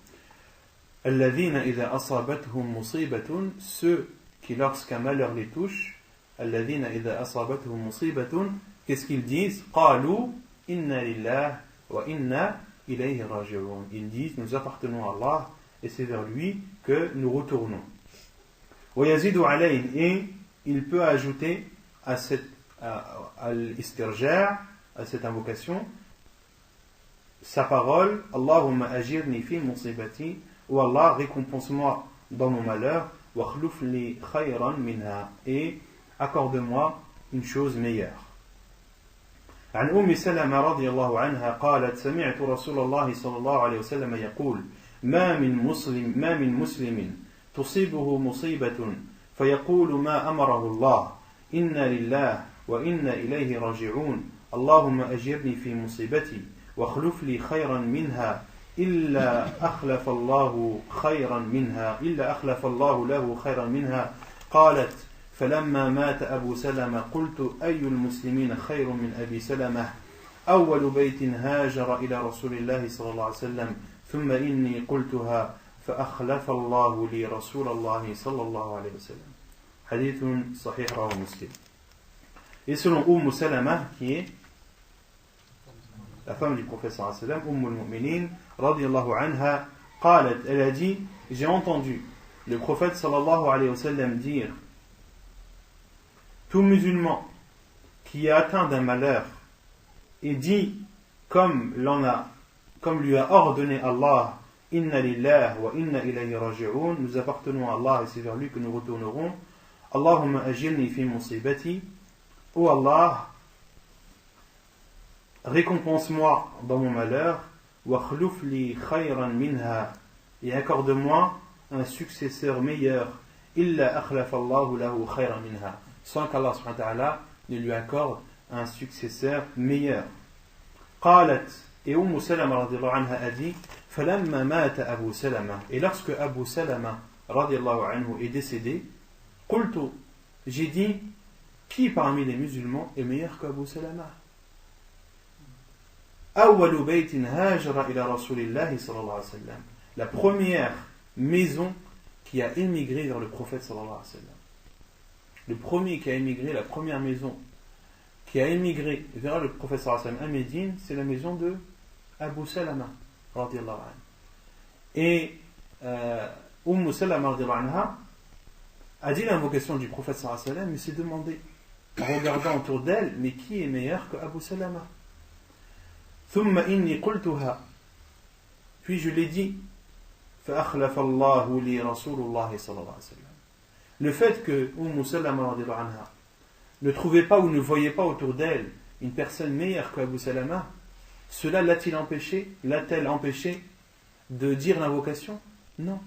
Alladhina idha asabathum musibatun, ceux qui lorsqu'un malheur les touche, alladhina idha asabathum musibatun, qu'est-ce qu'ils disent? Qalu inna lillah wa inna ilayhi raji'un. Ils disent nous appartenons à Allah et c'est vers lui que nous retournons. Wa yazidu alayhi, et il peut ajouter à l'istirja', à cette invocation, sa parole Allahumma ajirni fi musibati, ou Allah récompense-moi dans mon malheur, wa akhluf li khayran minha, et accorde-moi une chose meilleure. عن أم سلمة رضي الله عنها قالت سمعت رسول الله صلى الله عليه وسلم يقول ما من مسلم تصيبه مصيبة فيقول ما أمره الله إنا لله وإنا إليه راجعون اللهم أجرني في مصيبتي واخلف لي خيرا منها إلا أخلف الله له خيرا منها. قالت فلما مات أبو سلمة قلت أي المسلمين خير من أبي سلمة أول بيت هاجر إلى رسول الله صلى الله عليه وسلم ثم إني قلتها فأخلف الله لي رسول الله صلى الله عليه وسلم. حديث صحيح رواه مسلم. Et selon Salama, qui est la femme du prophète sallallahu alayhi wa sallam, al-Mu'minin radiyallahu anha, qalat, elle a dit, j'ai entendu le prophète sallallahu alayhi wa sallam dire, tout musulman qui est atteint d'un malheur et dit comme lui a ordonné Allah, inna lillah wa inna ilayhi raji'un, nous appartenons à Allah et c'est vers lui que nous retournerons. Allahumma ajirni fi musibati, ô Allah, récompense-moi dans mon malheur, وَاخْلُفْ لِي خَيْرًا مِنْهَا, et accorde-moi un successeur meilleur, إِلَّا أَخْلَفَ اللَّهُ لَهُ خَيْرًا مِنْهَا, sans qu'Allah subhanahu wa ta'ala ne lui accorde un successeur meilleur. قالت, et Salama radiallahu anha a dit, فَلَمَّا مَاتَ أَبُو سَلَمَةَ, et lorsque Abu Salama radiallahu anhu est décédé, قلت, j'ai dit, qui parmi les musulmans est meilleur qu'Abu Salama? أول بيت هاجر إلى رسول الله صلى الله عليه وسلم, la première maison qui a émigré vers le prophète sallallahu alayhi wa sallam. Le premier qui a émigré, la première maison qui a émigré vers le prophète sallallahu alayhi wa sallam à Médine, c'est la maison de Abu Salama radiyallahu anhu. Et Salama radiyallahu anha a dit l'invocation du prophète sallallahu alayhi wa sallam, mais s'est demandé, en regardant autour d'elle, mais qui est meilleur que Abu Salama? ثم إني قلتها, puis je l'ai dit, فأخلف الله لي رسول الله صلى الله عليه وسلم. Le fait que Salama radiyallahu anha ne trouvait pas ou ne voyait pas autour d'elle une personne meilleure qu'Abu Salama, cela l'a-t-elle empêché de dire l'invocation? Non.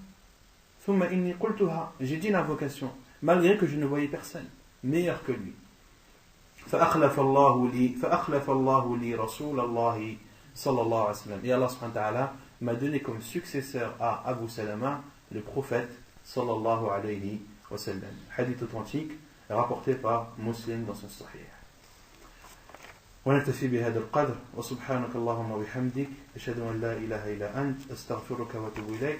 ثم إني قلتها, j'ai dit l'invocation malgré que je ne voyais personne meilleur que lui. فأخلف الله لي رسول الله صلى الله عليه وسلم. Et Allah subhanahu wa ta'ala m'a donné comme successeur à Abu Salama le prophète sallallahu alayhi wa sallam. Hadith authentique rapporté par Muslim dans son Sahih. ونكتفي بهذا القدر وسبحانك اللهم وبحمدك أشهد أن لا إله إلا أنت أستغفرك وأتوب إليك